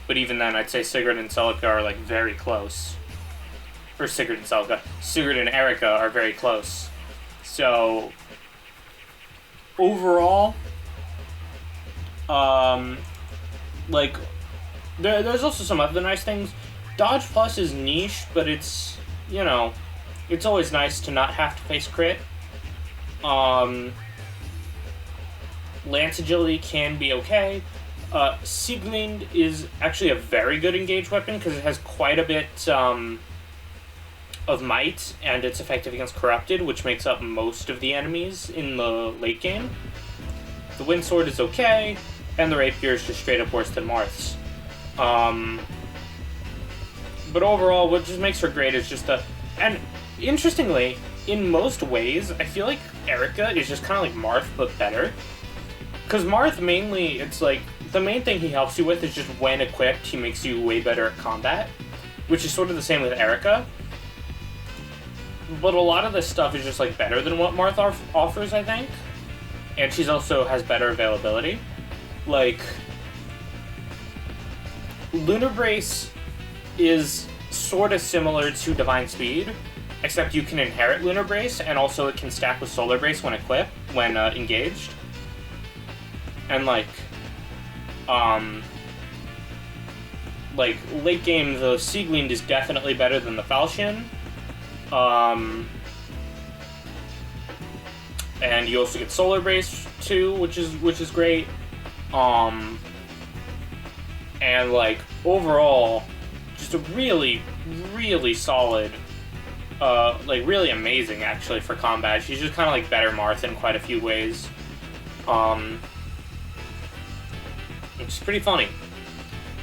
But even then, I'd say Sigurd and Celica are, like, very close. Or Sigurd and Celica. Sigurd and Erica are very close. So, overall, like, there's also some other nice things. Dodge Plus is niche, but it's, you know, it's always nice to not have to face crit. Lance Agility can be okay. Sieglind is actually a very good engaged weapon because it has quite a bit of might, and it's effective against Corrupted, which makes up most of the enemies in the late game. The Wind Sword is okay, and the Rapier is just straight up worse than Marth's. But overall, what just makes her great is just the... And interestingly, in most ways, I feel like Erica is just kind of like Marth, but better. Because Marth mainly, it's like, the main thing he helps you with is just when equipped, he makes you way better at combat. Which is sort of the same with Erica. But a lot of this stuff is just like better than what Marth offers, I think. And she's also has better availability. Like, Lunar Brace is sort of similar to Divine Speed, except you can inherit Lunar Brace, and also it can stack with Solar Brace when engaged. And like late game, the Sieglind is definitely better than the Falchion. And you also get Solar Brace too, which is great. And like overall, just a really, really solid, like really amazing actually for combat. She's just kind of like better Marth in quite a few ways. Which is pretty funny.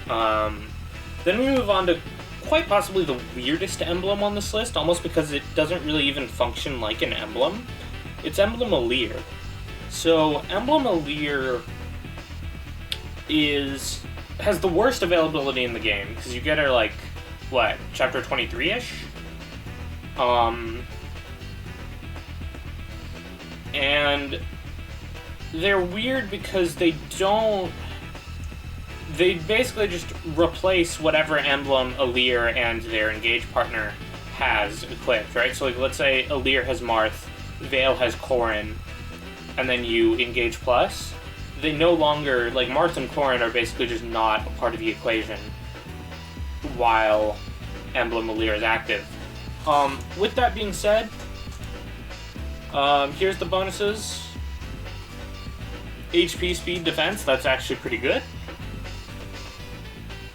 Then we move on to quite possibly the weirdest emblem on this list, almost because it doesn't really even function like an emblem. It's Emblem Alear. So Emblem Alear has the worst availability in the game, because you get her like, what, chapter 23-ish? And they're weird because they basically just replace whatever emblem Alear and their Engage partner has equipped, right? So like, let's say Alear has Marth, Vale has Corrin, and then you Engage Plus. They no longer, like, Marth and Corrin are basically just not a part of the equation while Emblem Alear is active. With that being said, here's the bonuses. HP, Speed, Defense, that's actually pretty good.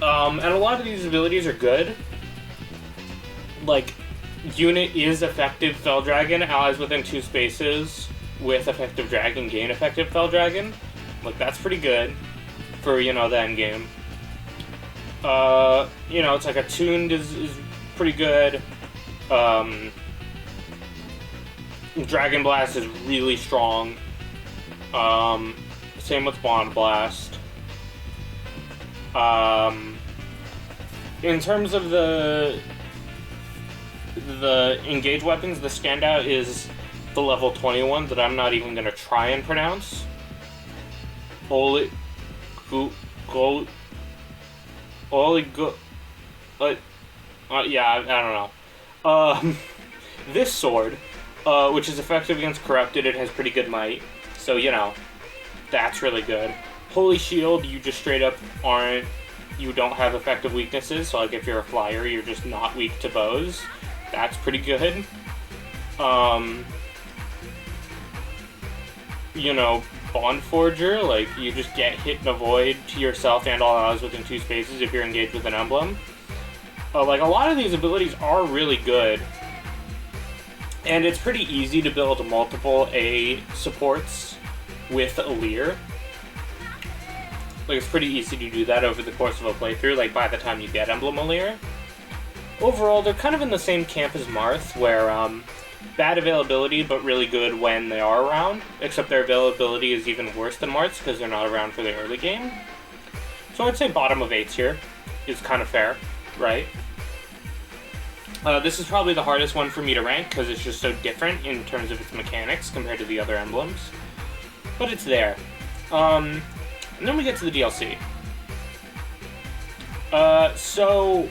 And a lot of these abilities are good. Like, Unit is effective Fell Dragon, allies within 2 spaces with effective Dragon gain effective Fell Dragon. Like, that's pretty good for, you know, the end game. You know, it's like Attuned is pretty good. Dragon Blast is really strong. Same with Bond Blast. In terms of the Engage weapons, the standout is the level 21 that I'm not even going to try and pronounce. Yeah, I don't know. This sword, which is effective against Corrupted, it has pretty good might, so, you know, that's really good. Holy Shield, you just straight up you don't have effective weaknesses, so like if you're a flyer, you're just not weak to bows. That's pretty good. You know, Bond Forger, like, you just get hit and avoid to yourself and all allies within 2 spaces if you're engaged with an emblem. Like, a lot of these abilities are really good. And it's pretty easy to build multiple A supports with Alear. Like, it's pretty easy to do that over the course of a playthrough, like, by the time you get Emblem Alear. Overall, they're kind of in the same camp as Marth, where, bad availability, but really good when they are around, except their availability is even worse than Marth's, because they're not around for the early game. So I'd say bottom of 8s here is kind of fair, right? This is probably the hardest one for me to rank, because it's just so different in terms of its mechanics compared to the other emblems. But it's there. And then we get to the DLC. So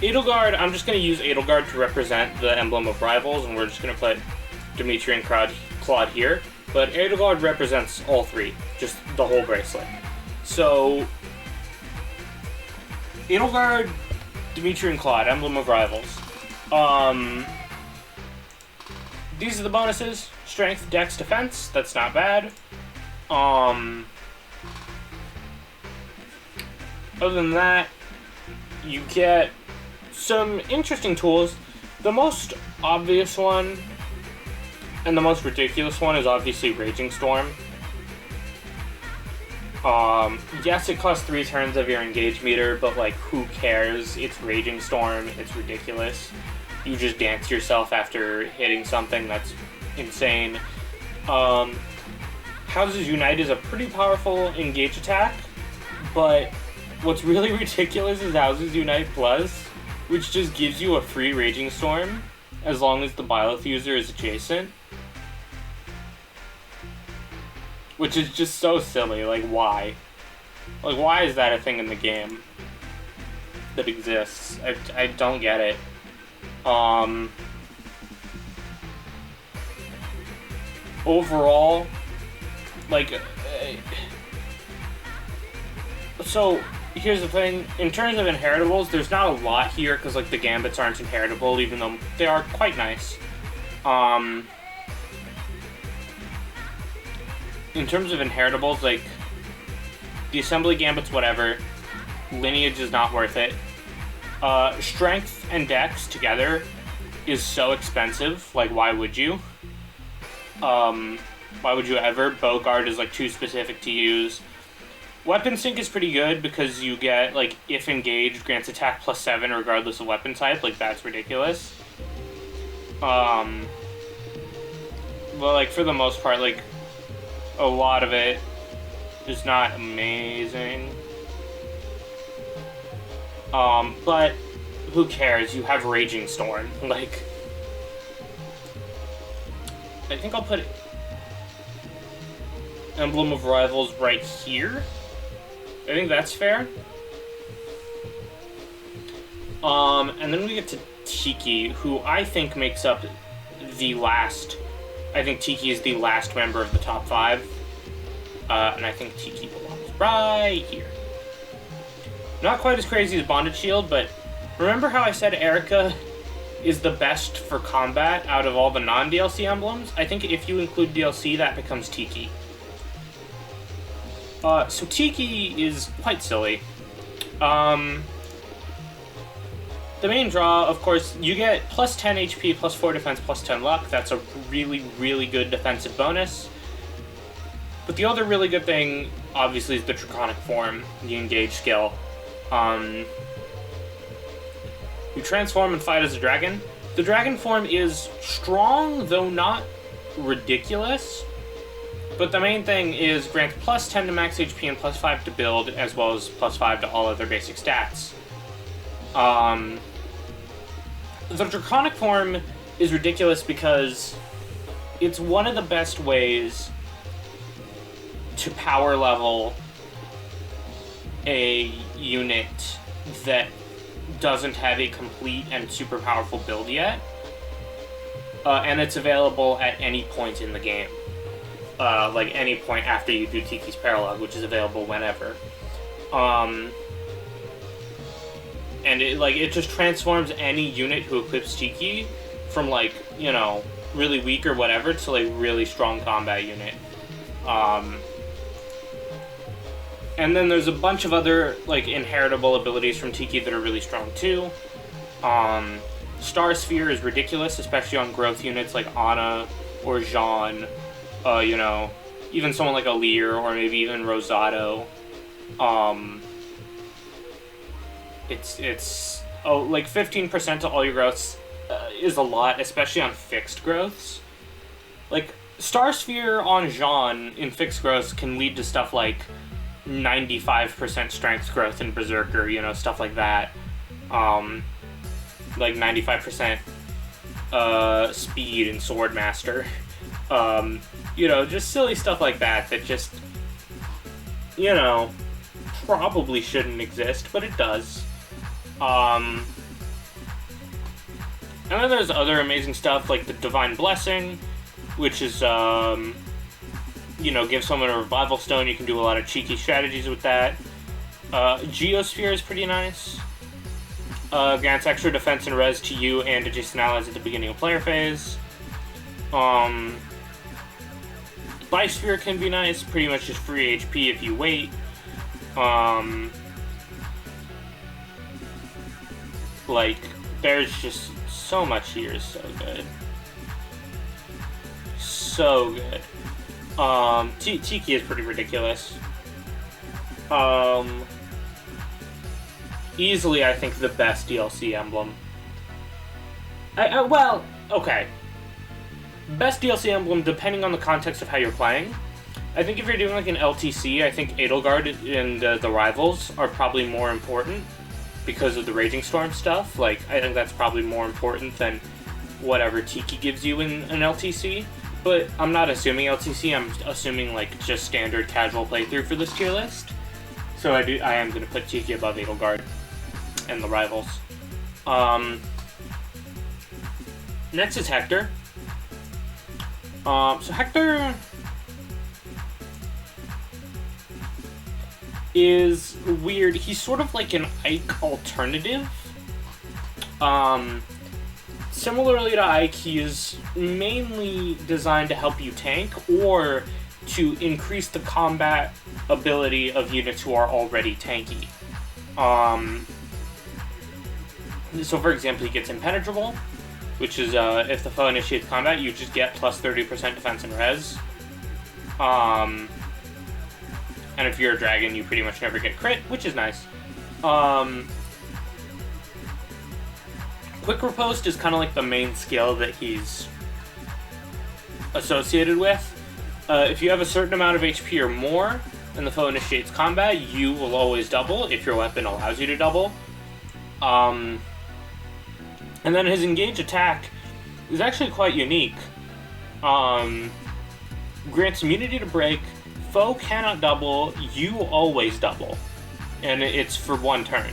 Edelgard, I'm just going to use Edelgard to represent the Emblem of Rivals, and we're just going to put Dimitri and Claude here. But Edelgard represents all 3, just the whole bracelet. So Edelgard, Dimitri, and Claude, Emblem of Rivals. These are the bonuses. Strength, Dex, Defense. That's not bad. Other than that, you get some interesting tools. The most obvious one and the most ridiculous one is obviously Raging Storm. Yes, it costs 3 turns of your engage meter, but like, who cares? It's Raging Storm. It's ridiculous. You just dance yourself after hitting something. That's insane. Houses Unite is a pretty powerful engage attack, but what's really ridiculous is Houses Unite Plus, which just gives you a free Raging Storm as long as the Byleth user is adjacent. Which is just so silly. Like, why? Like, why is that a thing in the game that exists? I don't get it. Overall, like, so here's the thing. In terms of inheritables, there's not a lot here because, like, the gambits aren't inheritable, even though they are quite nice. In terms of inheritables, like, the assembly gambits, whatever. Lineage is not worth it. Strength and Dex together is so expensive. Like, why would you? Why would you ever? Bogard is, like, too specific to use. Weapon Sync is pretty good because you get, like, if engaged, grants attack +7 regardless of weapon type. Like, that's ridiculous. But, like, for the most part, like, a lot of it is not amazing. But who cares? You have Raging Storm. Like, I think I'll put Emblem of Rivals right here. I think that's fair. And then we get to Tiki, who I think makes up the last... I think Tiki is the last member of the top 5. And I think Tiki belongs right here. Not quite as crazy as Bonded Shield, but remember how I said Erica is the best for combat out of all the non-DLC emblems? I think if you include DLC, that becomes Tiki. So Tiki is quite silly. The main draw, of course, you get +10 HP, +4 defense, +10 luck. That's a really, really good defensive bonus. But the other really good thing, obviously, is the Draconic Form, the Engage skill. You transform and fight as a dragon. The dragon form is strong, though not ridiculous. But the main thing is grant +10 to max HP and +5 to build, as well as +5 to all other basic stats. The Draconic form is ridiculous because it's one of the best ways to power level a unit that doesn't have a complete and super powerful build yet. And it's available at any point in the game. Like any point after you do Tiki's Paralog, which is available whenever. And it just transforms any unit who equips Tiki from, like, you know, really weak or whatever to, like, really strong combat unit. And then there's a bunch of other, like, inheritable abilities from Tiki that are really strong too. Star Sphere is ridiculous, especially on growth units like Ana or Jean. You know, even someone like Alir or maybe even Rosado. It's like 15% to all your growths is a lot, especially on fixed growths. Like, Star Sphere on Jean in fixed growths can lead to stuff like 95% strength growth in Berserker, you know, stuff like that. Like 95% speed in Swordmaster. You know, just silly stuff like that that just, you know, probably shouldn't exist, but it does. And then there's other amazing stuff like the Divine Blessing, which is, you know, give someone a Revival Stone. You can do a lot of cheeky strategies with that. Geosphere is pretty nice. Grants extra defense and res to you and adjacent allies at the beginning of player phase. Biosphere can be nice, pretty much just free HP if you wait. Like, there's just so much here is so good. So good. Tiki is pretty ridiculous. Easily, I think, the best DLC emblem. Well, okay. Best DLC emblem, depending on the context of how you're playing. I think if you're doing like an LTC, I think Edelgard and the Rivals are probably more important because of the Raging Storm stuff. Like, I think that's probably more important than whatever Tiki gives you in an LTC. But I'm not assuming LTC, I'm assuming like just standard casual playthrough for this tier list. So I am going to put Tiki above Edelgard and the Rivals. Next is Hector. So Hector is weird. He's sort of like an Ike alternative. Similarly to Ike, he is mainly designed to help you tank or to increase the combat ability of units who are already tanky. So for example, he gets Impenetrable, which is if the foe initiates combat, you just get plus 30% defense and res. And if you're a dragon, you pretty much never get crit, which is nice. Quick Riposte is kind of like the main skill that he's associated with. If you have a certain amount of HP or more, and the foe initiates combat, you will always double if your weapon allows you to double. And then his engage attack is actually quite unique. Grants immunity to break, foe cannot double, you always double. And it's for one turn.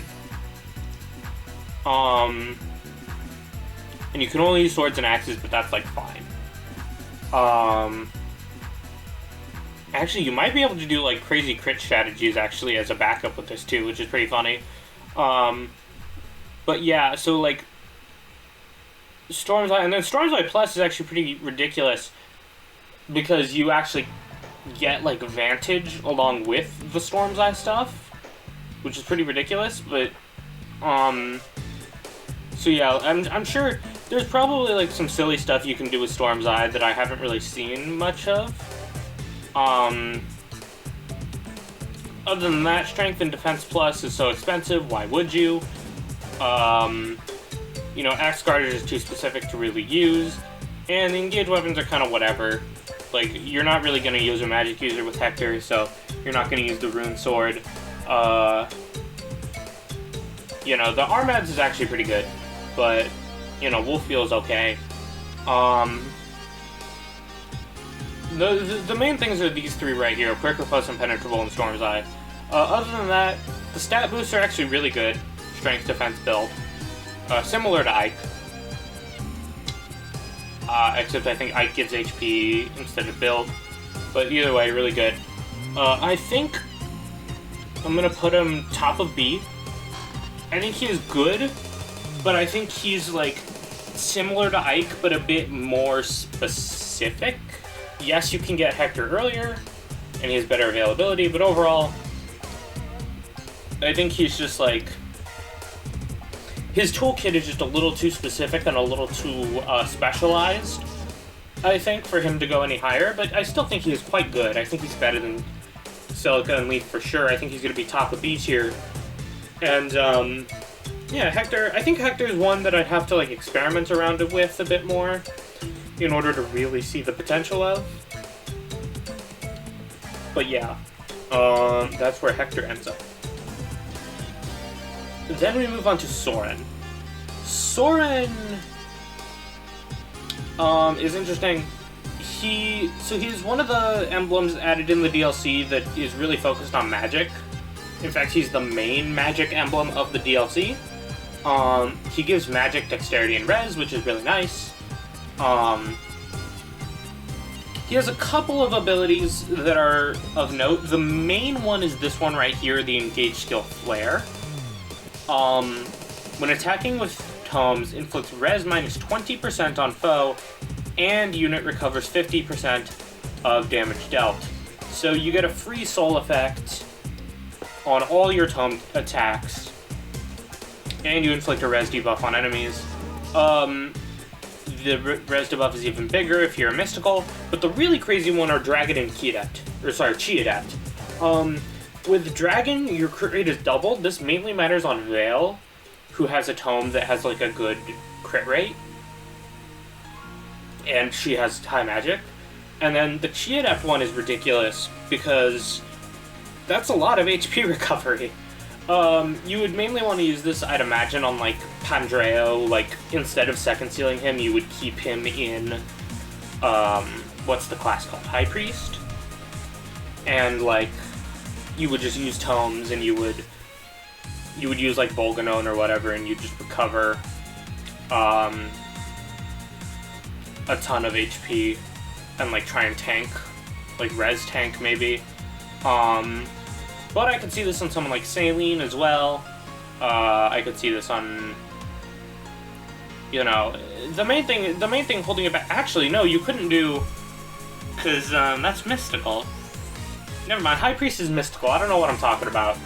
And you can only use swords and axes, but that's like fine. Actually, you might be able to do like crazy crit strategies actually as a backup with this too, which is pretty funny. But yeah, so like Storm's Eye, and then Storm's Eye Plus is actually pretty ridiculous because you actually get like Vantage along with the Storm's Eye stuff, which is pretty ridiculous. But so yeah, I'm sure there's probably like some silly stuff you can do with Storm's Eye that I haven't really seen much of. Other than that, Strength and Defense Plus is so expensive, why would you? You know, Axe Guard is just too specific to really use, and the engaged weapons are kind of whatever. Like, you're not really going to use a magic user with Hector, so you're not going to use the Rune Sword. You know, the Armads is actually pretty good, but, you know, Wolffiel is okay. The main things are these three right here, Quick Riposte, Impenetrable, and Storm's Eye. Other than that, the stat boosts are actually really good. Strength Defense build. Similar to Ike. Except I think Ike gives HP instead of build. But either way, really good. I think I'm gonna put him top of B. I think he is good, but I think he's like similar to Ike, but a bit more specific. Yes, you can get Hector earlier, and he has better availability, but overall, I think he's just like... His toolkit is just a little too specific and a little too specialized, I think, for him to go any higher, but I still think he is quite good. I think he's better than Celica and Leaf for sure. I think he's going to be top of B tier. And, yeah, Hector, I think Hector is one that I'd have to, like, experiment around with a bit more in order to really see the potential of. But yeah, that's where Hector ends up. Then we move on to Soren. Soren is interesting. He's one of the emblems added in the DLC that is really focused on magic. In fact, he's the main magic emblem of the DLC. He gives magic, dexterity, and res, which is really nice. He has a couple of abilities that are of note. The main one is this one right here, the Engage skill Flare. When attacking with tomes, inflicts res minus 20% on foe, and unit recovers 50% of damage dealt. So you get a free soul effect on all your tome attacks, and you inflict a res debuff on enemies. The res debuff is even bigger if you're a mystical, but the really crazy one are Dragon and Chi Adept. With Dragon, your crit rate is doubled. This mainly matters on Vale, who has a tome that has like a good crit rate, and she has high magic. And then the Chi Adept one is ridiculous because that's a lot of HP recovery. You would mainly want to use this, I'd imagine, on like Pandreo. Like, instead of second sealing him, you would keep him in what's the class called? High Priest? And like you would just use tomes, and you would use like Bolganone or whatever, and you just recover a ton of HP and like try and tank, like res tank maybe. But I could see this on someone like Saline as well. I could see this on, you know, the main thing holding it back. Actually, no, you couldn't do, because that's mystical. Never mind, High Priest is mystical. I don't know what I'm talking about.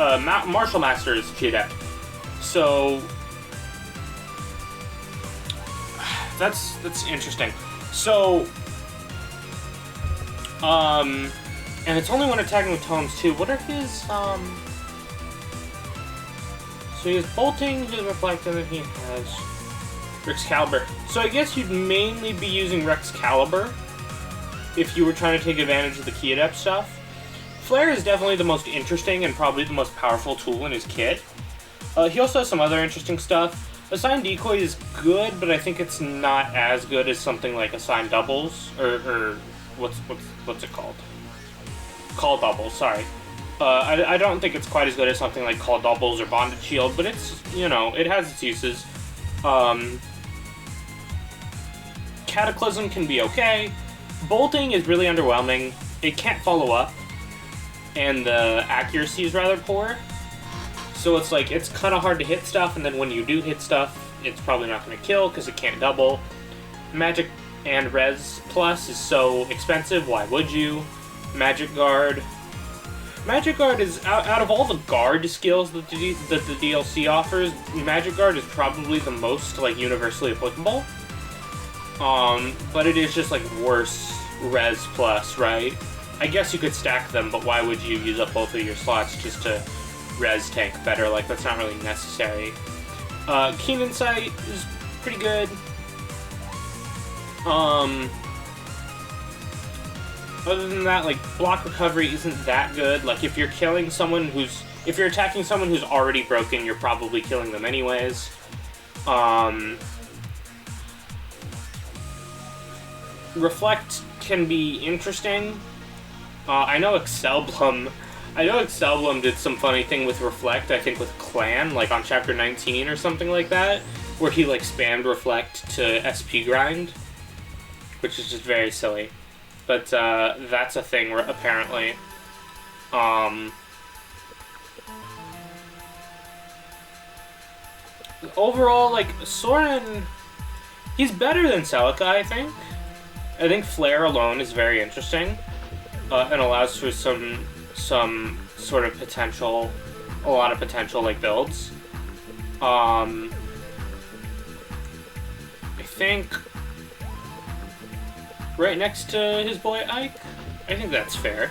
Martial Master is Chi Adept. So that's interesting. So and it's only when attacking with tomes too. What are his so he has bolting, he has reflecting, and he has Excalibur. So I guess you'd mainly be using Excalibur if you were trying to take advantage of the Chi Adept stuff. Flare is definitely the most interesting and probably the most powerful tool in his kit. He also has some other interesting stuff. Assign Decoy is good, but I think it's not as good as something like Assign Doubles, or what's it called? Call Doubles, sorry. I don't think it's quite as good as something like Call Doubles or Bonded Shield, but it's, you know, it has its uses. Cataclysm can be okay. Bolting is really underwhelming. It can't follow up, and the accuracy is rather poor. So it's like, it's kind of hard to hit stuff, and then when you do hit stuff, it's probably not going to kill because it can't double. Magic and Res Plus is so expensive, why would you? Magic Guard. Magic Guard is, out of all the guard skills that the DLC offers, Magic Guard is probably the most, like, universally applicable. But it is just, like, worse Res Plus, right? I guess you could stack them, but why would you use up both of your slots just to res tank better? Like, that's not really necessary. Keen Insight is pretty good. Other than that, like, block recovery isn't that good. Like, if you're attacking someone who's already broken, you're probably killing them anyways. Reflect can be interesting. I know Excelblum did some funny thing with Reflect, I think with Clan, like on Chapter 19 or something like that, where he, like, spammed Reflect to SP grind, which is just very silly. But, that's a thing, apparently. Overall, like, Soren, he's better than Celica, I think. I think Flare alone is very interesting, and allows for some sort of potential, a lot of potential, like, builds. I think right next to his boy Ike, I think that's fair.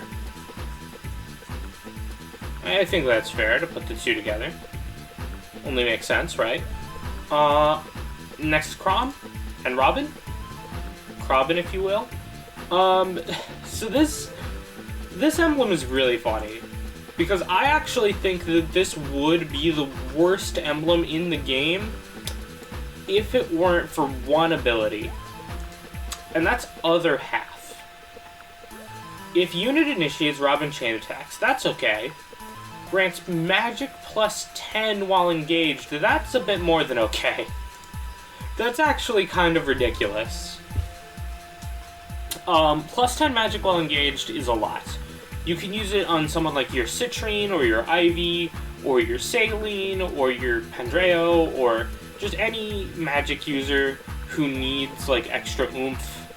I think that's fair to put the two together. Only makes sense, right? Next, Crom and Robin. Robin, if you will. So this emblem is really funny, because I actually think that this would be the worst emblem in the game if it weren't for one ability, and that's Other Half. If unit initiates Robin chain attacks, that's okay. Grants magic plus 10 while engaged, that's a bit more than okay. That's actually kind of ridiculous. Plus 10 magic while engaged is a lot. You can use it on someone like your Citrine, or your Ivy, or your Saline, or your Pandreo, or just any magic user who needs like extra oomph,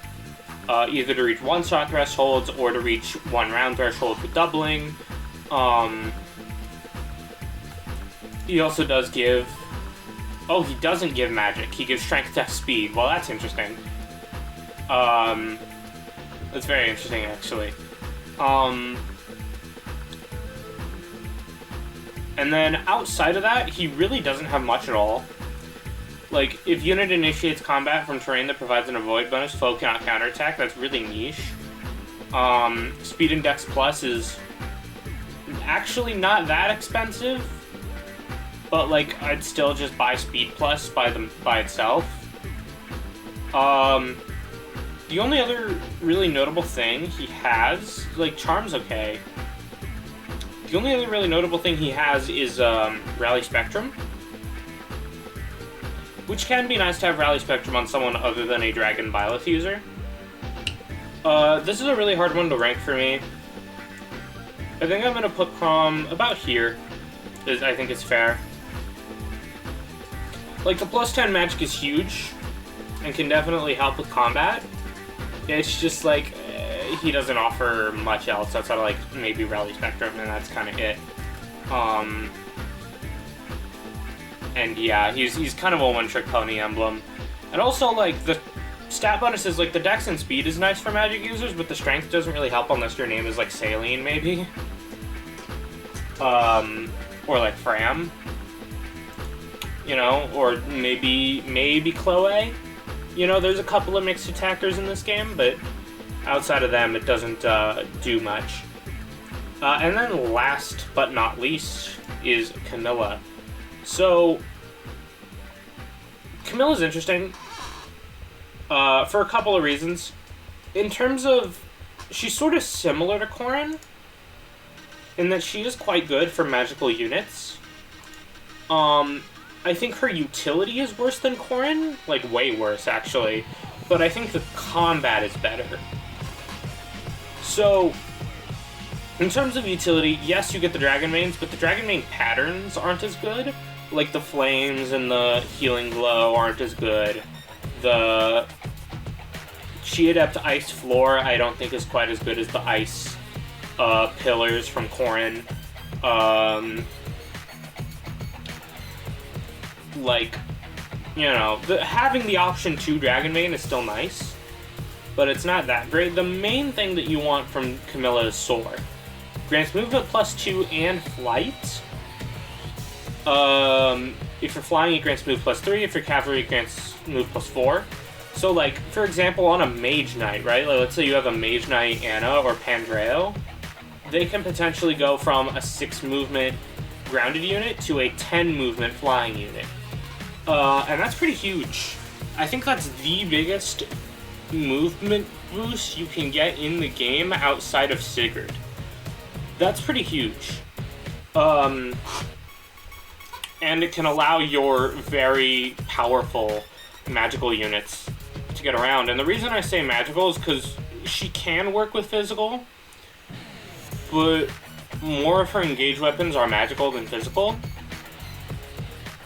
either to reach one-shot thresholds or to reach one-round thresholds with doubling. He also does give... Oh, he doesn't give magic. He gives strength, dex, speed. Well, that's interesting. That's very interesting, actually. And then outside of that, he really doesn't have much at all. Like, if unit initiates combat from terrain that provides an avoid bonus, foe cannot counterattack. That's really niche. Speed and Dex Plus is actually not that expensive, but like I'd still just buy Speed Plus by itself. The only other really notable thing he has, like, Charm's okay. The only other really notable thing he has is Rally Spectrum, which can be nice to have Rally Spectrum on someone other than a Dragon Byleth user. This is a really hard one to rank for me. I think I'm going to put Chrom about here, I think it's fair. Like, the plus 10 magic is huge, and can definitely help with combat. It's just, like, he doesn't offer much else outside of, like, maybe Rally Spectrum, and that's kind of it. And yeah, he's kind of a one-trick pony emblem. And also, like, the stat bonuses, like, the Dex and Speed is nice for magic users, but the Strength doesn't really help unless your name is, like, Saline, maybe. Or, like, Fram. You know, or maybe Chloe. You know, there's a couple of mixed attackers in this game, but outside of them, it doesn't do much. And then last but not least is Camilla. So, Camilla's interesting for a couple of reasons. In terms of, she's sort of similar to Corrin, in that she is quite good for magical units. I think her utility is worse than Corrin, like way worse actually, but I think the combat is better. So, in terms of utility, yes, you get the Dragon Mains, but the Dragon Main patterns aren't as good. Like, the Flames and the Healing Glow aren't as good. The Chi Adept Ice Floor I don't think is quite as good as the Ice Pillars from Corrin. Like, you know, having the option to Dragon Main is still nice, but it's not that great. The main thing that you want from Camilla is Soar. Grants movement +2 and flight. If you're flying, it grants move +3. If you're cavalry, it grants move +4. So, like, for example, on a Mage Knight, right? Like, let's say you have a Mage Knight Anna or Pandreo. They can potentially go from a 6 movement grounded unit to a 10 movement flying unit. And that's pretty huge. I think that's the biggest movement boost you can get in the game outside of Sigurd. That's pretty huge. And it can allow your very powerful magical units to get around. And the reason I say magical is because she can work with physical, but more of her engaged weapons are magical than physical.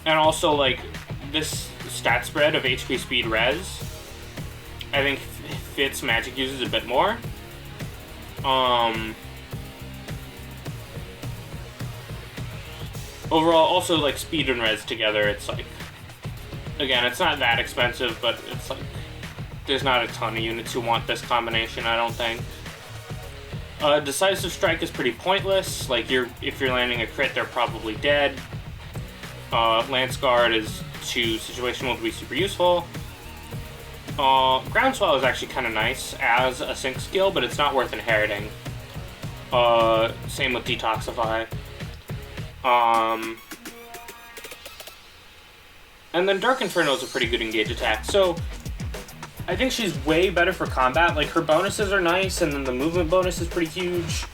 And also, like, this stat spread of HP, speed, res, I think fits magic users a bit more. Overall, also, like, speed and res together, it's like, again, it's not that expensive, but it's like, there's not a ton of units who want this combination, I don't think. Decisive Strike is pretty pointless. Like, if you're landing a crit, they're probably dead. Lance Guard is too situational to be super useful. Groundswell is actually kind of nice as a sync skill, but it's not worth inheriting. Same with Detoxify. And then Dark Inferno is a pretty good engage attack. So, I think she's way better for combat. Like, her bonuses are nice, and then the movement bonus is pretty huge.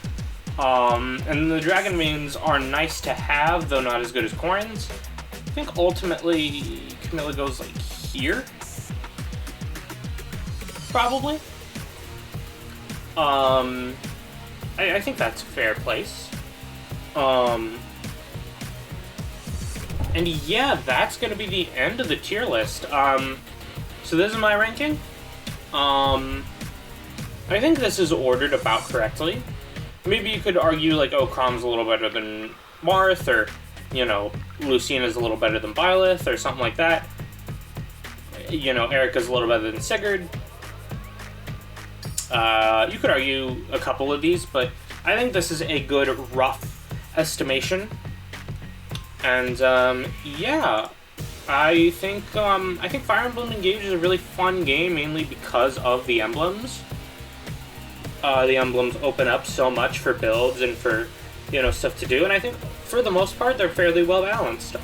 And the Dragon Mains are nice to have, though not as good as Corrin's. I think ultimately Camilla goes, like, here? Probably. I think that's a fair place. And yeah, that's gonna be the end of the tier list. So this is my ranking. I think this is ordered about correctly. Maybe you could argue, like, oh, Chrome's a little better than Marth, or, you know, Lucina's a little better than Byleth, or something like that. You know, Erica's a little better than Sigurd. You could argue a couple of these, but I think this is a good rough estimation. And yeah, I think Fire Emblem Engage is a really fun game, mainly because of the emblems. The emblems open up so much for builds and for, you know, stuff to do, and I think for the most part they're fairly well balanced.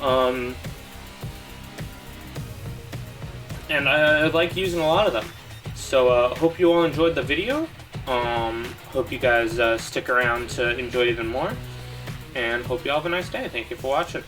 And I like using a lot of them. So hope you all enjoyed the video. Hope you guys stick around to enjoy even more. And hope you all have a nice day. Thank you for watching.